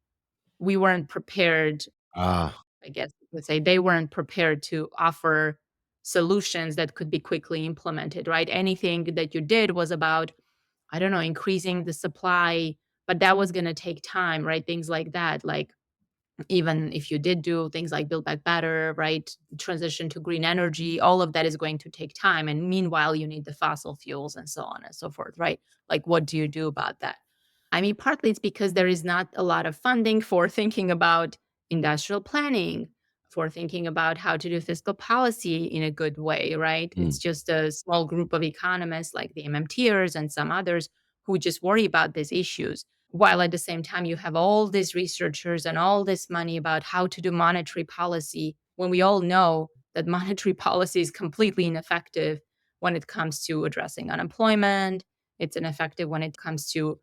Speaker 2: we weren't prepared.
Speaker 1: Ah.
Speaker 2: I guess you would say they weren't prepared to offer solutions that could be quickly implemented, right? Anything that you did was about, I don't know, increasing the supply, but that was going to take time, right? Things like that. Like, even if you did do things like Build Back Better, right? Transition to green energy, all of that is going to take time. And meanwhile, you need the fossil fuels and so on and so forth, right? Like, what do you do about that? I mean, partly it's because there is not a lot of funding for thinking about industrial planning, for thinking about how to do fiscal policy in a good way, right?
Speaker 1: Mm.
Speaker 2: It's just a small group of economists like the MMTers and some others who just worry about these issues. While at the same time, you have all these researchers and all this money about how to do monetary policy when we all know that monetary policy is completely ineffective when it comes to addressing unemployment. It's ineffective when it comes to,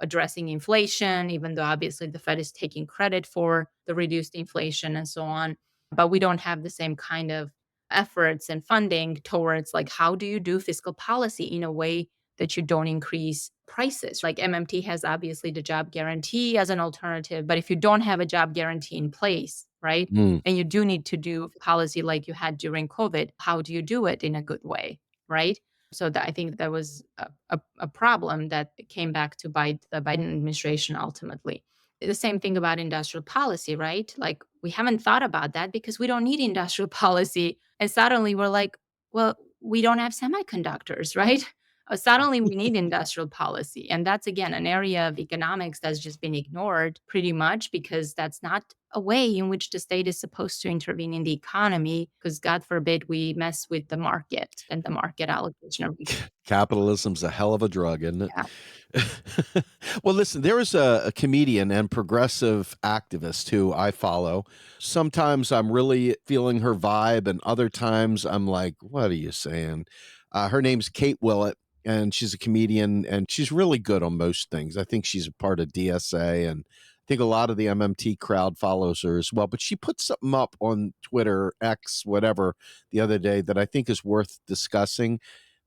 Speaker 2: addressing inflation, even though obviously the Fed is taking credit for the reduced inflation and so on. But we don't have the same kind of efforts and funding towards, like, how do you do fiscal policy in a way that you don't increase prices? Like MMT has obviously the job guarantee as an alternative, but if you don't have a job guarantee in place, right?
Speaker 1: Mm.
Speaker 2: And you do need to do policy like you had during COVID, how do you do it in a good way, right? So I think that was a problem that came back to bite the Biden administration ultimately. The same thing about industrial policy, right? Like, we haven't thought about that because we don't need industrial policy. And suddenly we're like, well, we don't have semiconductors, right? Suddenly we need industrial policy. And that's, again, an area of economics that's just been ignored pretty much because that's not a way in which the state is supposed to intervene in the economy. Because, God forbid, we mess with the market and the market allocation of
Speaker 1: Capitalism's a hell of a drug, isn't it?
Speaker 2: yeah.
Speaker 1: Well, listen, there is a comedian and progressive activist who I follow. Sometimes I'm really feeling her vibe, and other times I'm like, what are you saying? Her name's Kate Willett, and she's a comedian, and she's really good on most things. I think she's a part of DSA, and I think a lot of the MMT crowd follows her as well. But she put something up on Twitter, X, whatever, the other day that I think is worth discussing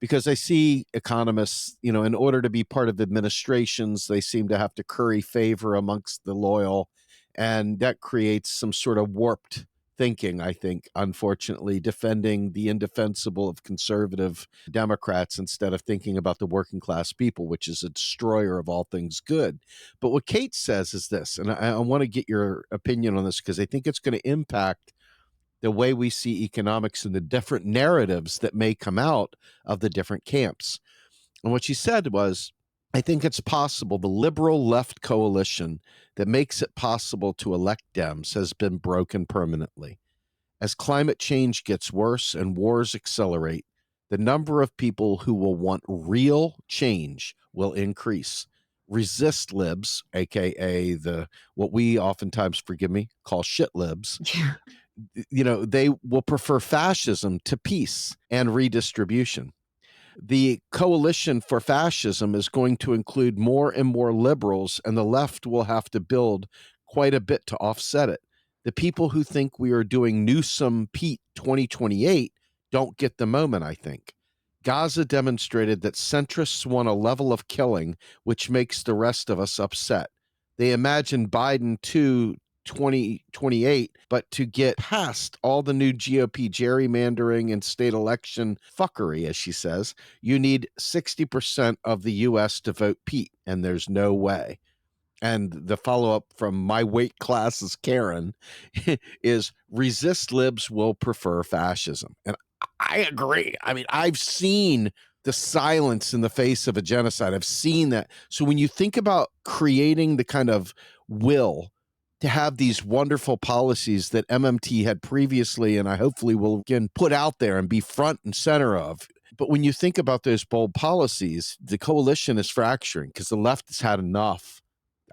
Speaker 1: because I see economists, in order to be part of administrations, they seem to have to curry favor amongst the loyal. And that creates some sort of warped thinking, I think, unfortunately, defending the indefensible of conservative Democrats instead of thinking about the working class people, which is a destroyer of all things good. But what Kate says is this, and I want to get your opinion on this because I think it's going to impact the way we see economics and the different narratives that may come out of the different camps. And what she said was, I think it's possible the liberal left coalition that makes it possible to elect Dems has been broken permanently. As climate change gets worse and wars accelerate, the number of people who will want real change will increase. Resist libs, aka the what we oftentimes, forgive me, call shit libs,
Speaker 2: Yeah.
Speaker 1: they will prefer fascism to peace and redistribution. The coalition for fascism is going to include more and more liberals, and the left will have to build quite a bit to offset it. The people who think we are doing Newsom Pete 2028 don't get the moment, I think. Gaza demonstrated that centrists want a level of killing which makes the rest of us upset. They imagine Biden to 2028, but to get past all the new GOP gerrymandering and state election fuckery, as she says, you need 60% of the US to vote Pete, and there's no way. And the follow up from my weight class is Karen is resist libs will prefer fascism. And I agree. I mean, I've seen the silence in the face of a genocide. I've seen that. So when you think about creating the kind of will to have these wonderful policies that MMT had previously, and I hopefully will again put out there and be front and center of. But when you think about those bold policies, the coalition is fracturing because the left has had enough.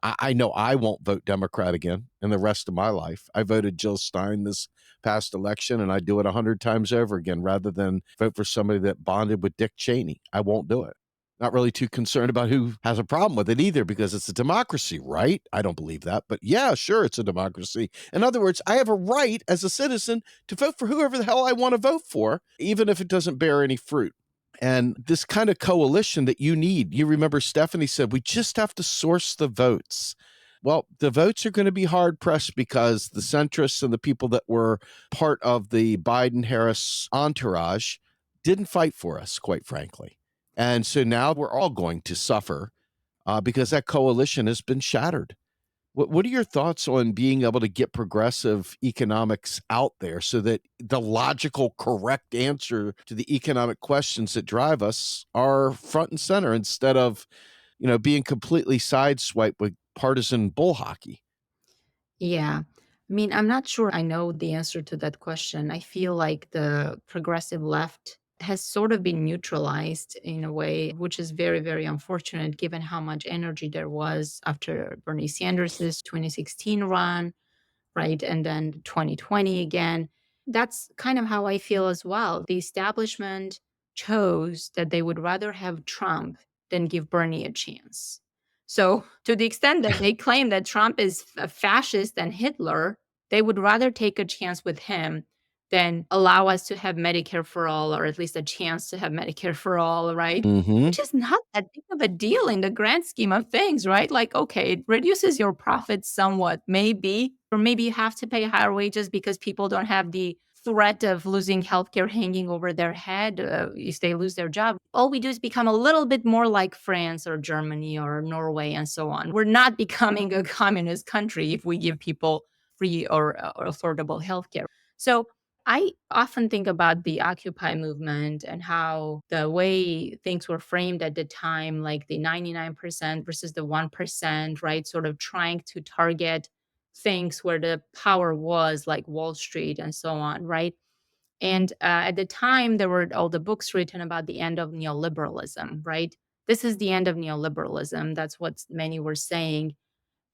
Speaker 1: I know I won't vote Democrat again in the rest of my life. I voted Jill Stein this past election, and I'd do it 100 times over again rather than vote for somebody that bonded with Dick Cheney. I won't do it. Not really too concerned about who has a problem with it either because it's a democracy, right? I don't believe that. But yeah, sure, it's a democracy. In other words, I have a right as a citizen to vote for whoever the hell I want to vote for, even if it doesn't bear any fruit. And this kind of coalition that you need, you remember Stephanie said, we just have to source the votes. Well, the votes are going to be hard pressed because the centrists and the people that were part of the Biden Harris entourage didn't fight for us, quite frankly. And so now we're all going to suffer because that coalition has been shattered. What are your thoughts on being able to get progressive economics out there so that the logical, correct answer to the economic questions that drive us are front and center instead of, being completely sideswiped with partisan bull hockey?
Speaker 2: Yeah. I mean, I'm not sure I know the answer to that question. I feel like the progressive left has sort of been neutralized in a way, which is very, very unfortunate given how much energy there was after Bernie Sanders' 2016 run, right? And then 2020 again. That's kind of how I feel as well. The establishment chose that they would rather have Trump than give Bernie a chance. So, to the extent that they claim that Trump is a fascist and Hitler, they would rather take a chance with him than allow us to have Medicare for all, or at least a chance to have Medicare for all, right?
Speaker 1: Mm-hmm.
Speaker 2: Which is not that big of a deal in the grand scheme of things, right? Like, okay, it reduces your profits somewhat, maybe, or maybe you have to pay higher wages because people don't have the threat of losing healthcare hanging over their head if they lose their job. All we do is become a little bit more like France or Germany or Norway and so on. We're not becoming a communist country if we give people free or affordable healthcare. So I often think about the Occupy movement and how the way things were framed at the time, like the 99% versus the 1%, right? Sort of trying to target things where the power was, like Wall Street and so on, right? And at the time, there were all the books written about the end of neoliberalism, right? This is the end of neoliberalism. That's what many were saying.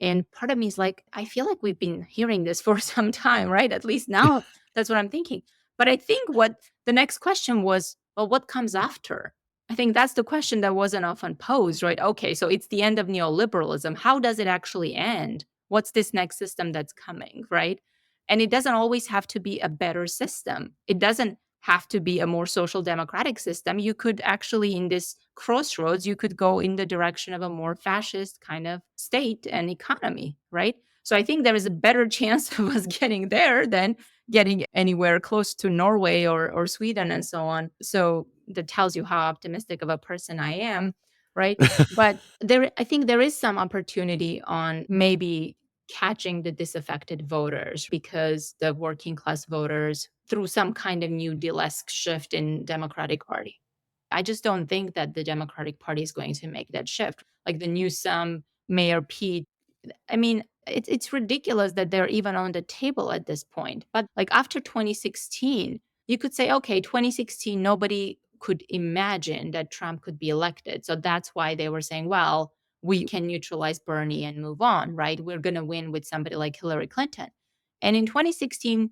Speaker 2: And part of me is like, I feel like we've been hearing this for some time, right? At least now that's what I'm thinking. But I think what the next question was, well, what comes after? I think that's the question that wasn't often posed, right? Okay, so it's the end of neoliberalism. How does it actually end? What's this next system that's coming, right? And it doesn't always have to be a better system. It doesn't have to be a more social democratic system. You could actually, in this crossroads, you could go in the direction of a more fascist kind of state and economy, right? So I think there is a better chance of us getting there than getting anywhere close to Norway or Sweden and so on. So that tells you how optimistic of a person I am, right? But I think there is some opportunity on maybe catching the disaffected voters because the working class voters through some kind of New Deal-esque shift in Democratic Party. I just don't think that the Democratic Party is going to make that shift. Like the Newsom, Mayor Pete, I mean, it's ridiculous that they're even on the table at this point. But like after 2016, you could say, okay, 2016, nobody could imagine that Trump could be elected. So that's why they were saying, well, we can neutralize Bernie and move on, right? We're going to win with somebody like Hillary Clinton. And in 2016,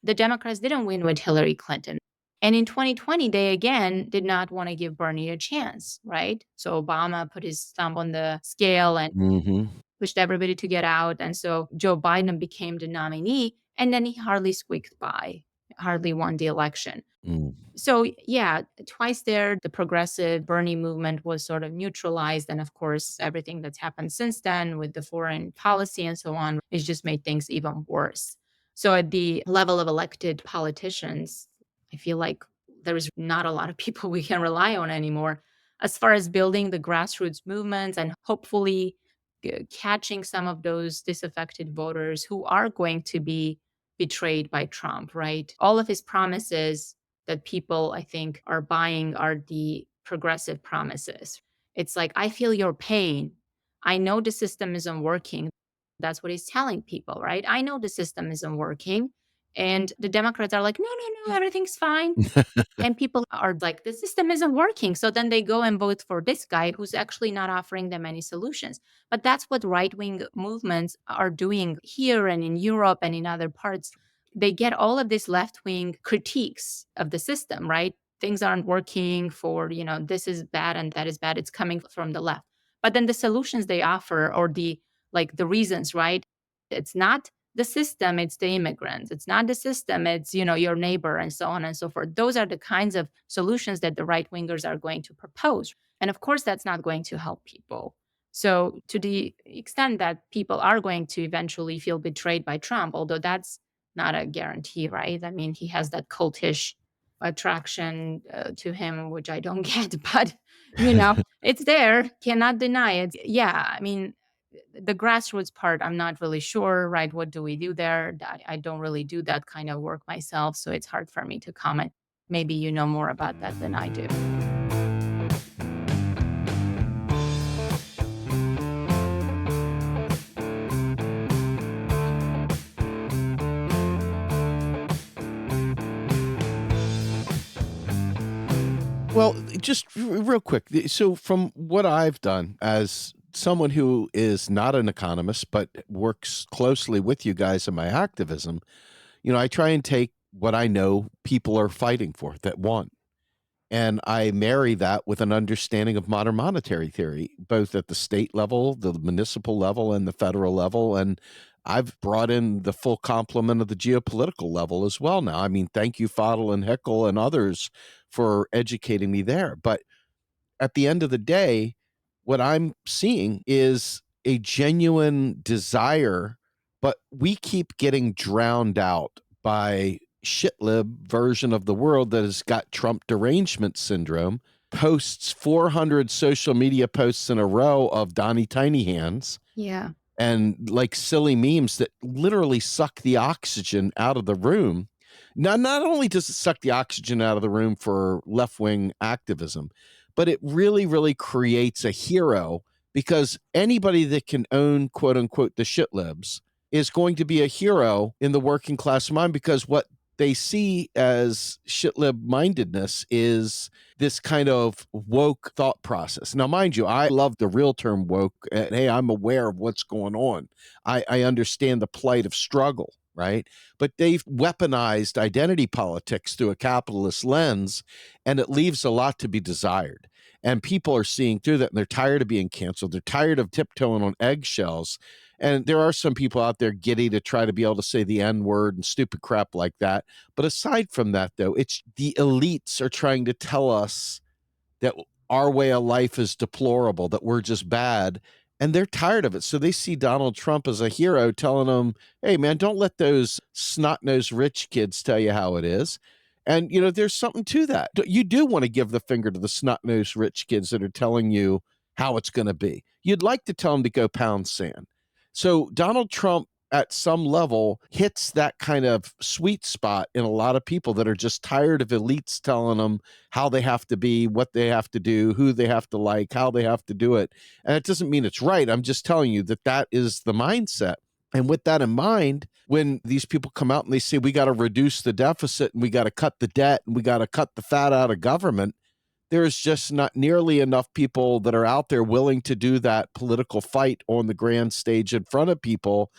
Speaker 2: the Democrats didn't win with Hillary Clinton. And in 2020, they again did not want to give Bernie a chance, right? So Obama put his thumb on the scale and
Speaker 1: Mhm.
Speaker 2: pushed everybody to get out. And so Joe Biden became the nominee, and then he hardly squeaked by, hardly won the election.
Speaker 1: Mm.
Speaker 2: So, yeah, twice there, the progressive Bernie movement was sort of neutralized. And of course, everything that's happened since then with the foreign policy and so on has just made things even worse. So, at the level of elected politicians, I feel like there is not a lot of people we can rely on anymore. As far as building the grassroots movements and hopefully catching some of those disaffected voters who are going to be betrayed by Trump, right? All of his promises that people, I think, are buying are the progressive promises. It's like, I feel your pain. I know the system isn't working. That's what he's telling people, right? I know the system isn't working. And the Democrats are like, no, no, no, everything's fine. And people are like, the system isn't working. So then they go and vote for this guy who's actually not offering them any solutions. But that's what right wing movements are doing here and in Europe and in other parts. They get all of these left wing critiques of the system, right? Things aren't working for, this is bad and that is bad. It's coming from the left. But then the solutions they offer or the reasons, right? It's not the system, it's the immigrants. It's not the system, it's your neighbor and so on and so forth. Those are the kinds of solutions that the right wingers are going to propose. And of course, that's not going to help people. So to the extent that people are going to eventually feel betrayed by Trump, although that's not a guarantee, right? I mean, he has that cultish attraction to him, which I don't get, but it's there, cannot deny it. Yeah, I mean, the grassroots part, I'm not really sure, right? What do we do there? I don't really do that kind of work myself, so it's hard for me to comment. Maybe you know more about that than I do.
Speaker 1: Well, just real quick. So, from what I've done as someone who is not an economist but works closely with you guys in my activism, I try and take what I know people are fighting for that want. And I marry that with an understanding of modern monetary theory, both at the state level, the municipal level, and the federal level. And I've brought in the full complement of the geopolitical level as well now. I mean, thank you, Fadl and Hickel and others for educating me there. But at the end of the day, what I'm seeing is a genuine desire, but we keep getting drowned out by shitlib version of the world that has got Trump derangement syndrome posts 400 social media posts in a row of Donnie Tiny Hands
Speaker 2: Yeah.
Speaker 1: and like silly memes that literally suck the oxygen out of the room. Now, not only does it suck the oxygen out of the room for left wing activism, but it really, really creates a hero because anybody that can own quote unquote the shit libs is going to be a hero in the working class mind because what they see as shitlib mindedness is this kind of woke thought process. Now, mind you, I love the real term woke. And, hey, I'm aware of what's going on. I understand the plight of struggle, right? But they've weaponized identity politics through a capitalist lens, and it leaves a lot to be desired. And people are seeing through that, and they're tired of being canceled. They're tired of tiptoeing on eggshells. And there are some people out there giddy to try to be able to say the N word and stupid crap like that. But aside from that, though, it's the elites are trying to tell us that our way of life is deplorable, that we're just bad. And they're tired of it. So they see Donald Trump as a hero telling them, hey, man, don't let those snot nosed rich kids tell you how it is. And, there's something to that. You do want to give the finger to the snot nosed rich kids that are telling you how it's going to be. You'd like to tell them to go pound sand. So Donald Trump at some level hits that kind of sweet spot in a lot of people that are just tired of elites telling them how they have to be, what they have to do, who they have to like, how they have to do it. And it doesn't mean it's right. I'm just telling you that that is the mindset. And with that in mind, when these people come out and they say, we got to reduce the deficit and we got to cut the debt and we got to cut the fat out of government, there's just not nearly enough people that are out there willing to do that political fight on the grand stage in front of people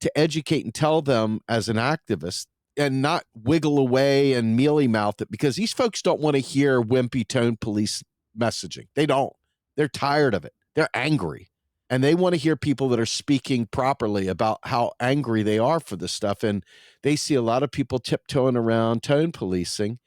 Speaker 1: to educate and tell them as an activist and not wiggle away and mealy mouth it because these folks don't want to hear wimpy tone police messaging. They don't. They're tired of it. They're angry. And they want to hear people that are speaking properly about how angry they are for this stuff. And they see a lot of people tiptoeing around tone policing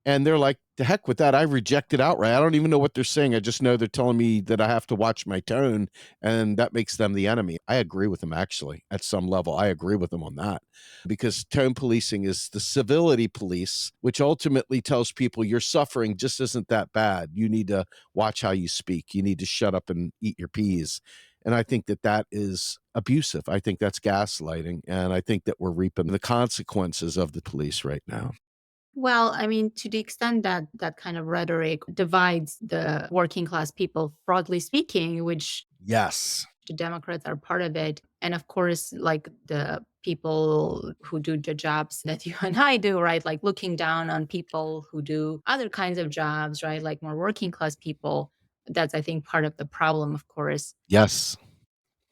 Speaker 1: and they're like, the heck with that. I reject it outright. I don't even know what they're saying. I just know they're telling me that I have to watch my tone, and that makes them the enemy. I agree with them, actually, at some level. I agree with them on that because tone policing is the civility police, which ultimately tells people your suffering just isn't that bad. You need to watch how you speak. You need to shut up and eat your peas. And I think that that is abusive. I think that's gaslighting. And I think that we're reaping the consequences of the police right now.
Speaker 2: Well, I mean, to the extent that that kind of rhetoric divides the working class people, broadly speaking, which
Speaker 1: Yes.
Speaker 2: the Democrats are part of it. And of course, like the people who do the jobs that you and I do, right? Like looking down on people who do other kinds of jobs, right? Like more working class people. That's, I think, part of the problem, of course.
Speaker 1: Yes.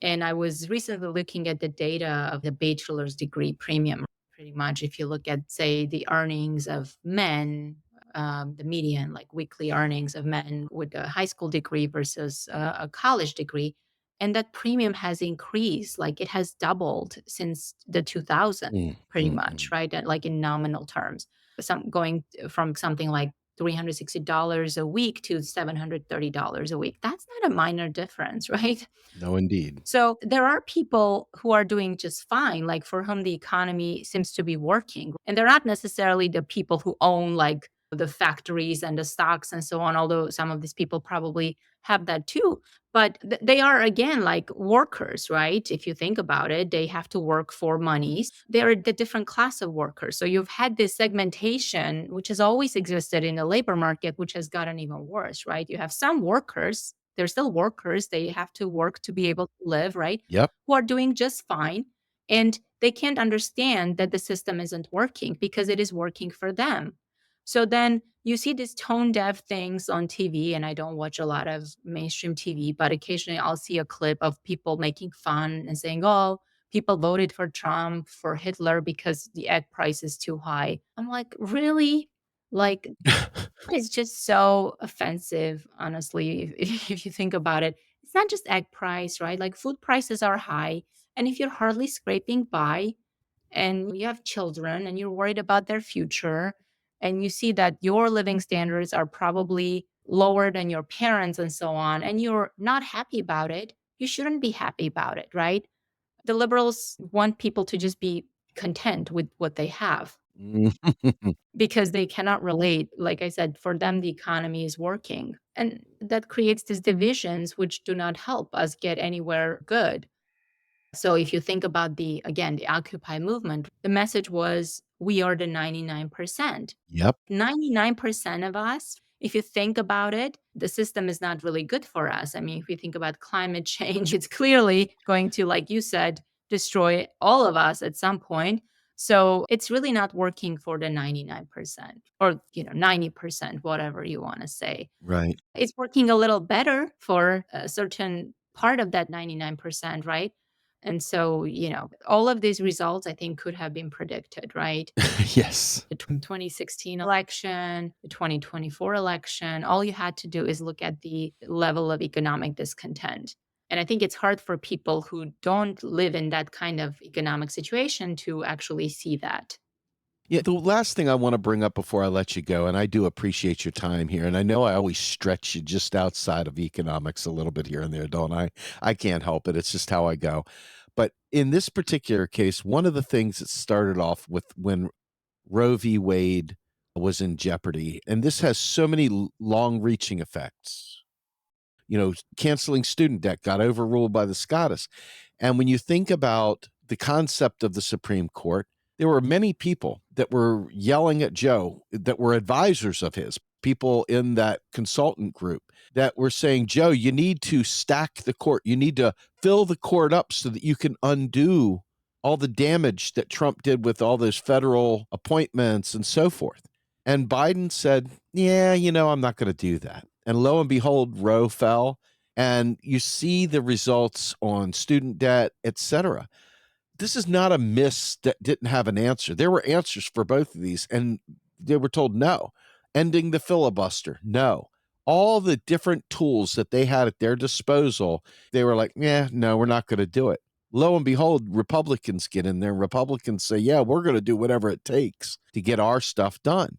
Speaker 2: And I was recently looking at the data of the bachelor's degree premium. Pretty much, if you look at, say, the earnings of men, the median, like weekly earnings of men with a high school degree versus a college degree, and that premium has increased, like it has doubled since the 2000,
Speaker 1: Mm,
Speaker 2: pretty
Speaker 1: mm,
Speaker 2: much,
Speaker 1: mm.
Speaker 2: right? And like in nominal terms, some going from something like $360 a week to $730 a week. That's not a minor difference, right?
Speaker 1: No, indeed.
Speaker 2: So there are people who are doing just fine, like for whom the economy seems to be working. And they're not necessarily the people who own like the factories and the stocks and so on, although some of these people probably have that too. But they are, again, like workers, right? If you think about it, they have to work for monies. They're the different class of workers. So you've had this segmentation, which has always existed in the labor market, which has gotten even worse, right? You have some workers, they're still workers. They have to work to be able to live, right?
Speaker 1: Yep.
Speaker 2: Who are doing just fine. And they can't understand that the system isn't working because it is working for them. So then you see these tone deaf things on TV, and I don't watch a lot of mainstream TV, but occasionally I'll see a clip of people making fun and saying, oh, people voted for Trump, for Hitler because the egg price is too high. I'm like, really? Like, it's just so offensive, honestly, if you think about it. It's not just egg price, right? Like food prices are high. And if you're hardly scraping by and you have children and you're worried about their future, and you see that your living standards are probably lower than your parents and so on, and you're not happy about it, you shouldn't be happy about it, right? The liberals want people to just be content with what they have.
Speaker 1: Mm.
Speaker 2: because they cannot relate. Like I said, for them, the economy is working. And that creates these divisions, which do not help us get anywhere good. So if you think about again, the Occupy movement, the message was we are the 99%.
Speaker 1: Yep.
Speaker 2: 99% of us, if you think about it, the system is not really good for us. I mean, if we think about climate change, it's clearly going to, like you said, destroy all of us at some point. So it's really not working for the 99% or, 90%, whatever you want to say.
Speaker 1: Right.
Speaker 2: It's working a little better for a certain part of that 99%, right? And so, all of these results I think could have been predicted, right?
Speaker 1: Yes.
Speaker 2: The 2016 election, the 2024 election, all you had to do is look at the level of economic discontent. And I think it's hard for people who don't live in that kind of economic situation to actually see that.
Speaker 1: Yeah, the last thing I wanna bring up before I let you go, and I do appreciate your time here, and I know I always stretch you just outside of economics a little bit here and there, don't I? I can't help it, it's just how I go. But in this particular case, one of the things that started off with when Roe v. Wade was in jeopardy, and this has so many long-reaching effects. Canceling student debt got overruled by the SCOTUS. And when you think about the concept of the Supreme Court, there were many people that were yelling at Joe that were advisors of his, people in that consultant group that were saying, Joe, you need to stack the court. You need to fill the court up so that you can undo all the damage that Trump did with all those federal appointments and so forth. And Biden said, yeah, I'm not going to do that. And lo and behold, Roe fell. And you see the results on student debt, et cetera. This is not a miss that didn't have an answer. There were answers for both of these, and they were told no. Ending the filibuster, no. All the different tools that they had at their disposal, they were like, yeah, no, we're not going to do it. Lo and behold, Republicans get in there. Republicans say, yeah, we're going to do whatever it takes to get our stuff done.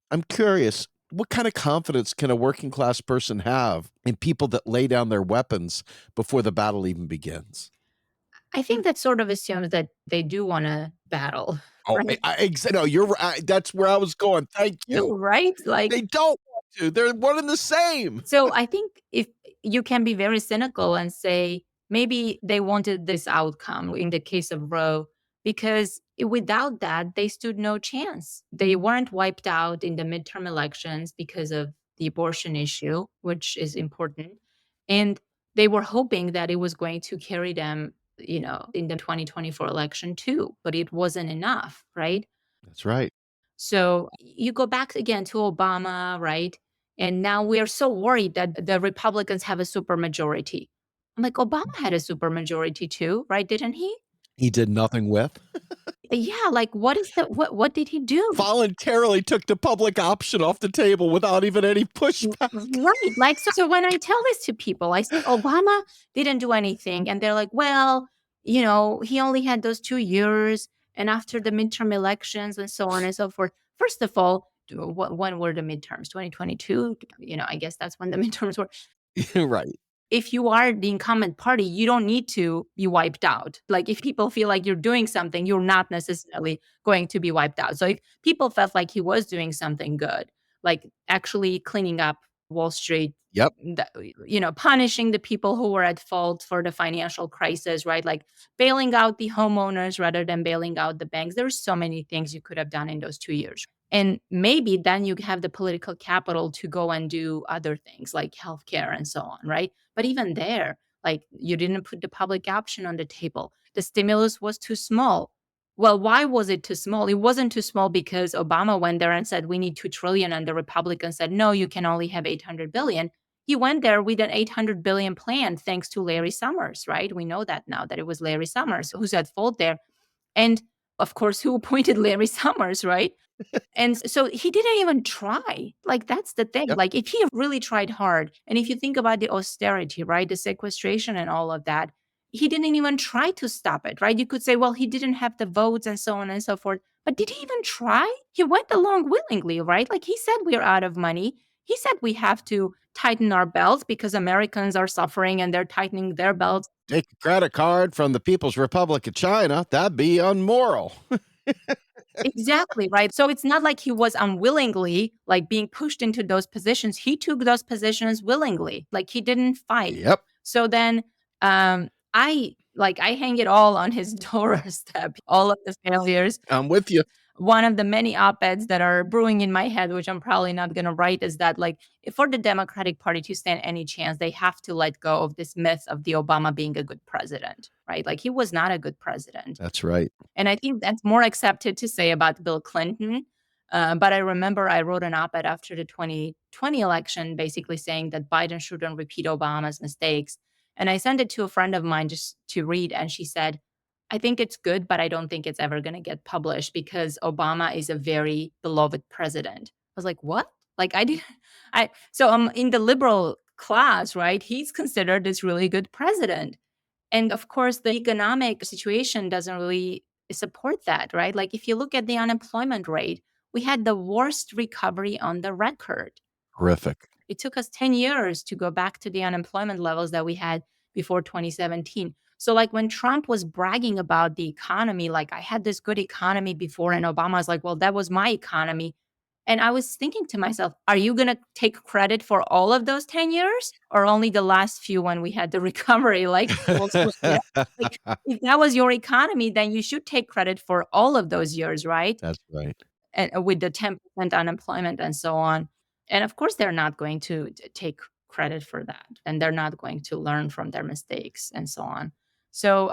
Speaker 1: I'm curious, what kind of confidence can a working class person have in people that lay down their weapons before the battle even begins?
Speaker 2: I think that sort of assumes that they do want to battle,
Speaker 1: Oh,
Speaker 2: right?
Speaker 1: no, you're right. That's where I was going. Thank you.
Speaker 2: Right? Like,
Speaker 1: They don't want to. They're one and the same.
Speaker 2: so I think if you can be very cynical and say maybe they wanted this outcome in the case of Roe, because without that, they stood no chance. They weren't wiped out in the midterm elections because of the abortion issue, which is important. And they were hoping that it was going to carry them, in the 2024 election too, but it wasn't enough, right?
Speaker 1: That's right.
Speaker 2: So you go back again to Obama, right? And now we are so worried that the Republicans have a supermajority. I'm like, Obama had a supermajority too, right? Didn't he?
Speaker 1: He did nothing with.
Speaker 2: Yeah, like what did he do?
Speaker 1: Voluntarily took the public option off the table without even any pushback.
Speaker 2: Right. Like, so when I tell this to people, I say, Obama didn't do anything. And they're like, well, he only had those 2 years. And after the midterm elections and so on and so forth. First of all, when were the midterms? 2022? I guess that's when the midterms were.
Speaker 1: Right.
Speaker 2: If you are the incumbent party, you don't need to be wiped out. Like if people feel like you're doing something, you're not necessarily going to be wiped out. So if people felt like he was doing something good, like actually cleaning up Wall Street,
Speaker 1: Yep.
Speaker 2: punishing the people who were at fault for the financial crisis, right? Like bailing out the homeowners rather than bailing out the banks. There's so many things you could have done in those 2 years. And maybe then you have the political capital to go and do other things like healthcare and so on, right? But even there, like you didn't put the public option on the table. The stimulus was too small. Well, why was it too small? It wasn't too small because Obama went there and said we need 2 trillion and the Republicans said no, you can only have 800 billion. He went there with an 800 billion plan thanks to Larry Summers, right? We know that now that it was Larry Summers who's at fault there. And of course, who appointed Larry Summers, right? And so he didn't even try. Like, that's the thing.
Speaker 1: Yep.
Speaker 2: Like, if he really tried hard, and if you think about the austerity, right, the sequestration and all of that, he didn't even try to stop it, right? You could say, well, he didn't have the votes and so on and so forth. But did he even try? He went along willingly, right? Like, he said, we're out of money. He said, we have to tighten our belts because Americans are suffering and they're tightening their belts.
Speaker 1: Take a credit card from the People's Republic of China. That'd be unmoral.
Speaker 2: Exactly, right? So it's not like he was unwillingly, like, being pushed into those positions. He took those positions willingly, like, he didn't fight.
Speaker 1: Yep.
Speaker 2: So then, I hang it all on his doorstep, all of the failures.
Speaker 1: I'm with you.
Speaker 2: One of the many op-eds that are brewing in my head, which I'm probably not gonna write, is that, like, if for the Democratic Party to stand any chance, they have to let go of this myth of the Obama being a good president, right? Like, he was not a good president.
Speaker 1: That's right.
Speaker 2: And I think that's more accepted to say about Bill Clinton. But I remember I wrote an op-ed after the 2020 election, basically saying that Biden shouldn't repeat Obama's mistakes. And I sent it to a friend of mine just to read, and she said, I think it's good, but I don't think it's ever going to get published because Obama is a very beloved president. I was like, what? Like, I did, so I'm in the liberal class, right? He's considered this really good president. And of course, the economic situation doesn't really support that, right? Like, if you look at the unemployment rate, we had the worst recovery on the record.
Speaker 1: Horrific.
Speaker 2: It took us 10 years to go back to the unemployment levels that we had before 2017. So, like, when Trump was bragging about the economy, like, I had this good economy before, and Obama's like, well, that was my economy. And I was thinking to myself, are you going to take credit for all of those 10 years or only the last few when we had the recovery? Like, like, if that was your economy, then you should take credit for all of those years, right?
Speaker 1: That's right.
Speaker 2: And with the 10% unemployment and so on. And of course, they're not going to take credit for that. And they're not going to learn from their mistakes and so on. So,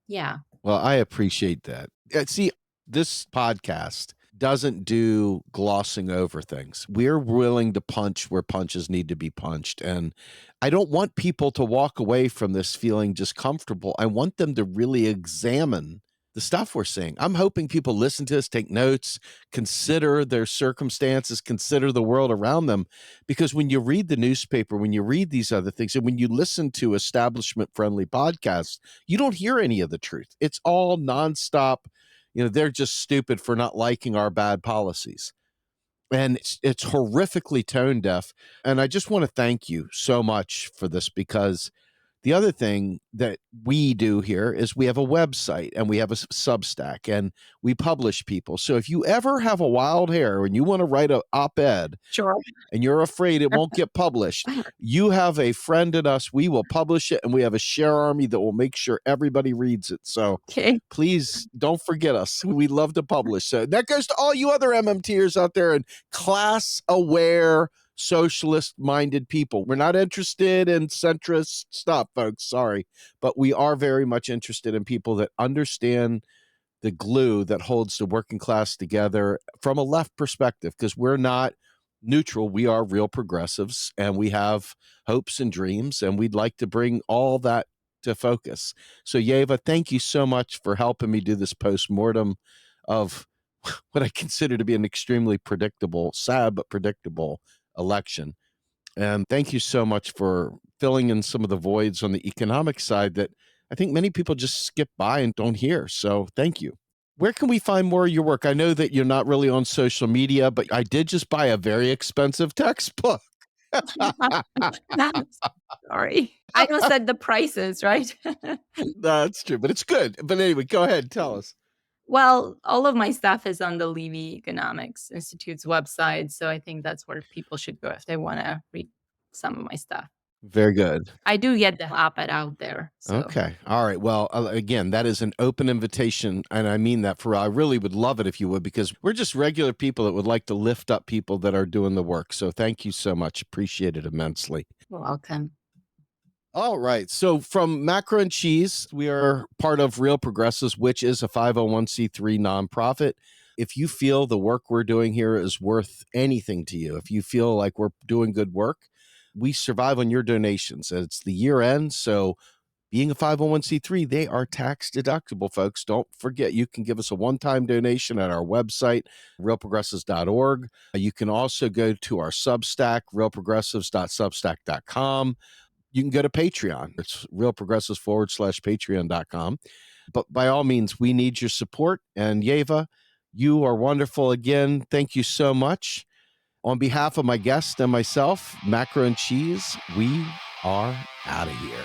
Speaker 2: yeah.
Speaker 1: Well, I appreciate that. See, this podcast doesn't do glossing over things. We're willing to punch where punches need to be punched. And I don't want people to walk away from this feeling just comfortable. I want them to really examine the stuff we're seeing. I'm hoping people listen to us, take notes, consider their circumstances, consider the world around them. Because when you read the newspaper, when you read these other things, and when you listen to establishment-friendly podcasts, you don't hear any of the truth. It's all nonstop. They're just stupid for not liking our bad policies. And it's horrifically tone deaf. And I just want to thank you so much for this, because the other thing that we do here is we have a website and we have a Substack and we publish people. So if you ever have a wild hair and you want to write an op-ed,
Speaker 2: Sure.
Speaker 1: and you're afraid it won't get published, you have a friend in us. We will publish it, and we have a share army that will make sure everybody reads it. So
Speaker 2: Okay.
Speaker 1: please don't forget us. We love to publish. So that goes to all you other MMTers out there and class-aware, socialist-minded people. We're not interested in centrist stuff, folks. Sorry. But we are very much interested in people that understand the glue that holds the working class together from a left perspective, because we're not neutral. We are real progressives, and we have hopes and dreams, and we'd like to bring all that to focus. So, Yeva, thank you so much for helping me do this postmortem of what I consider to be an extremely predictable, sad but predictable election. And thank you so much for filling in some of the voids on the economic side that I think many people just skip by and don't hear. So thank you. Where can we find more of your work? I know that you're not really on social media, but I did just buy a very expensive textbook.
Speaker 2: Sorry. I almost said the prices, right?
Speaker 1: That's true, but it's good. But anyway, go ahead. Tell us.
Speaker 2: Well, all of my stuff is on the Levy Economics Institute's website. So I think that's where people should go if they want to read some of my stuff.
Speaker 1: Very good.
Speaker 2: I do get the op-ed out there. So.
Speaker 1: Okay. All right. Well, again, that is an open invitation. And I mean that for real. I really would love it if you would, because we're just regular people that would like to lift up people that are doing the work. So thank you so much. Appreciate it immensely.
Speaker 2: You're welcome.
Speaker 1: All right. So from Macro and Cheese, we are part of Real Progressives, which is a 501c3 nonprofit. If you feel the work we're doing here is worth anything to you, if you feel like we're doing good work, we survive on your donations. It's the year end, so being a 501c3, they are tax deductible, folks. Don't forget, you can give us a one-time donation at our website, realprogressives.org. You can also go to our Substack, realprogressives.substack.com. You can go to Patreon. It's realprogressives.com/patreon.com. But by all means, we need your support. And Yeva, you are wonderful again. Thank you so much. On behalf of my guest and myself, Macro and Cheese, we are out of here.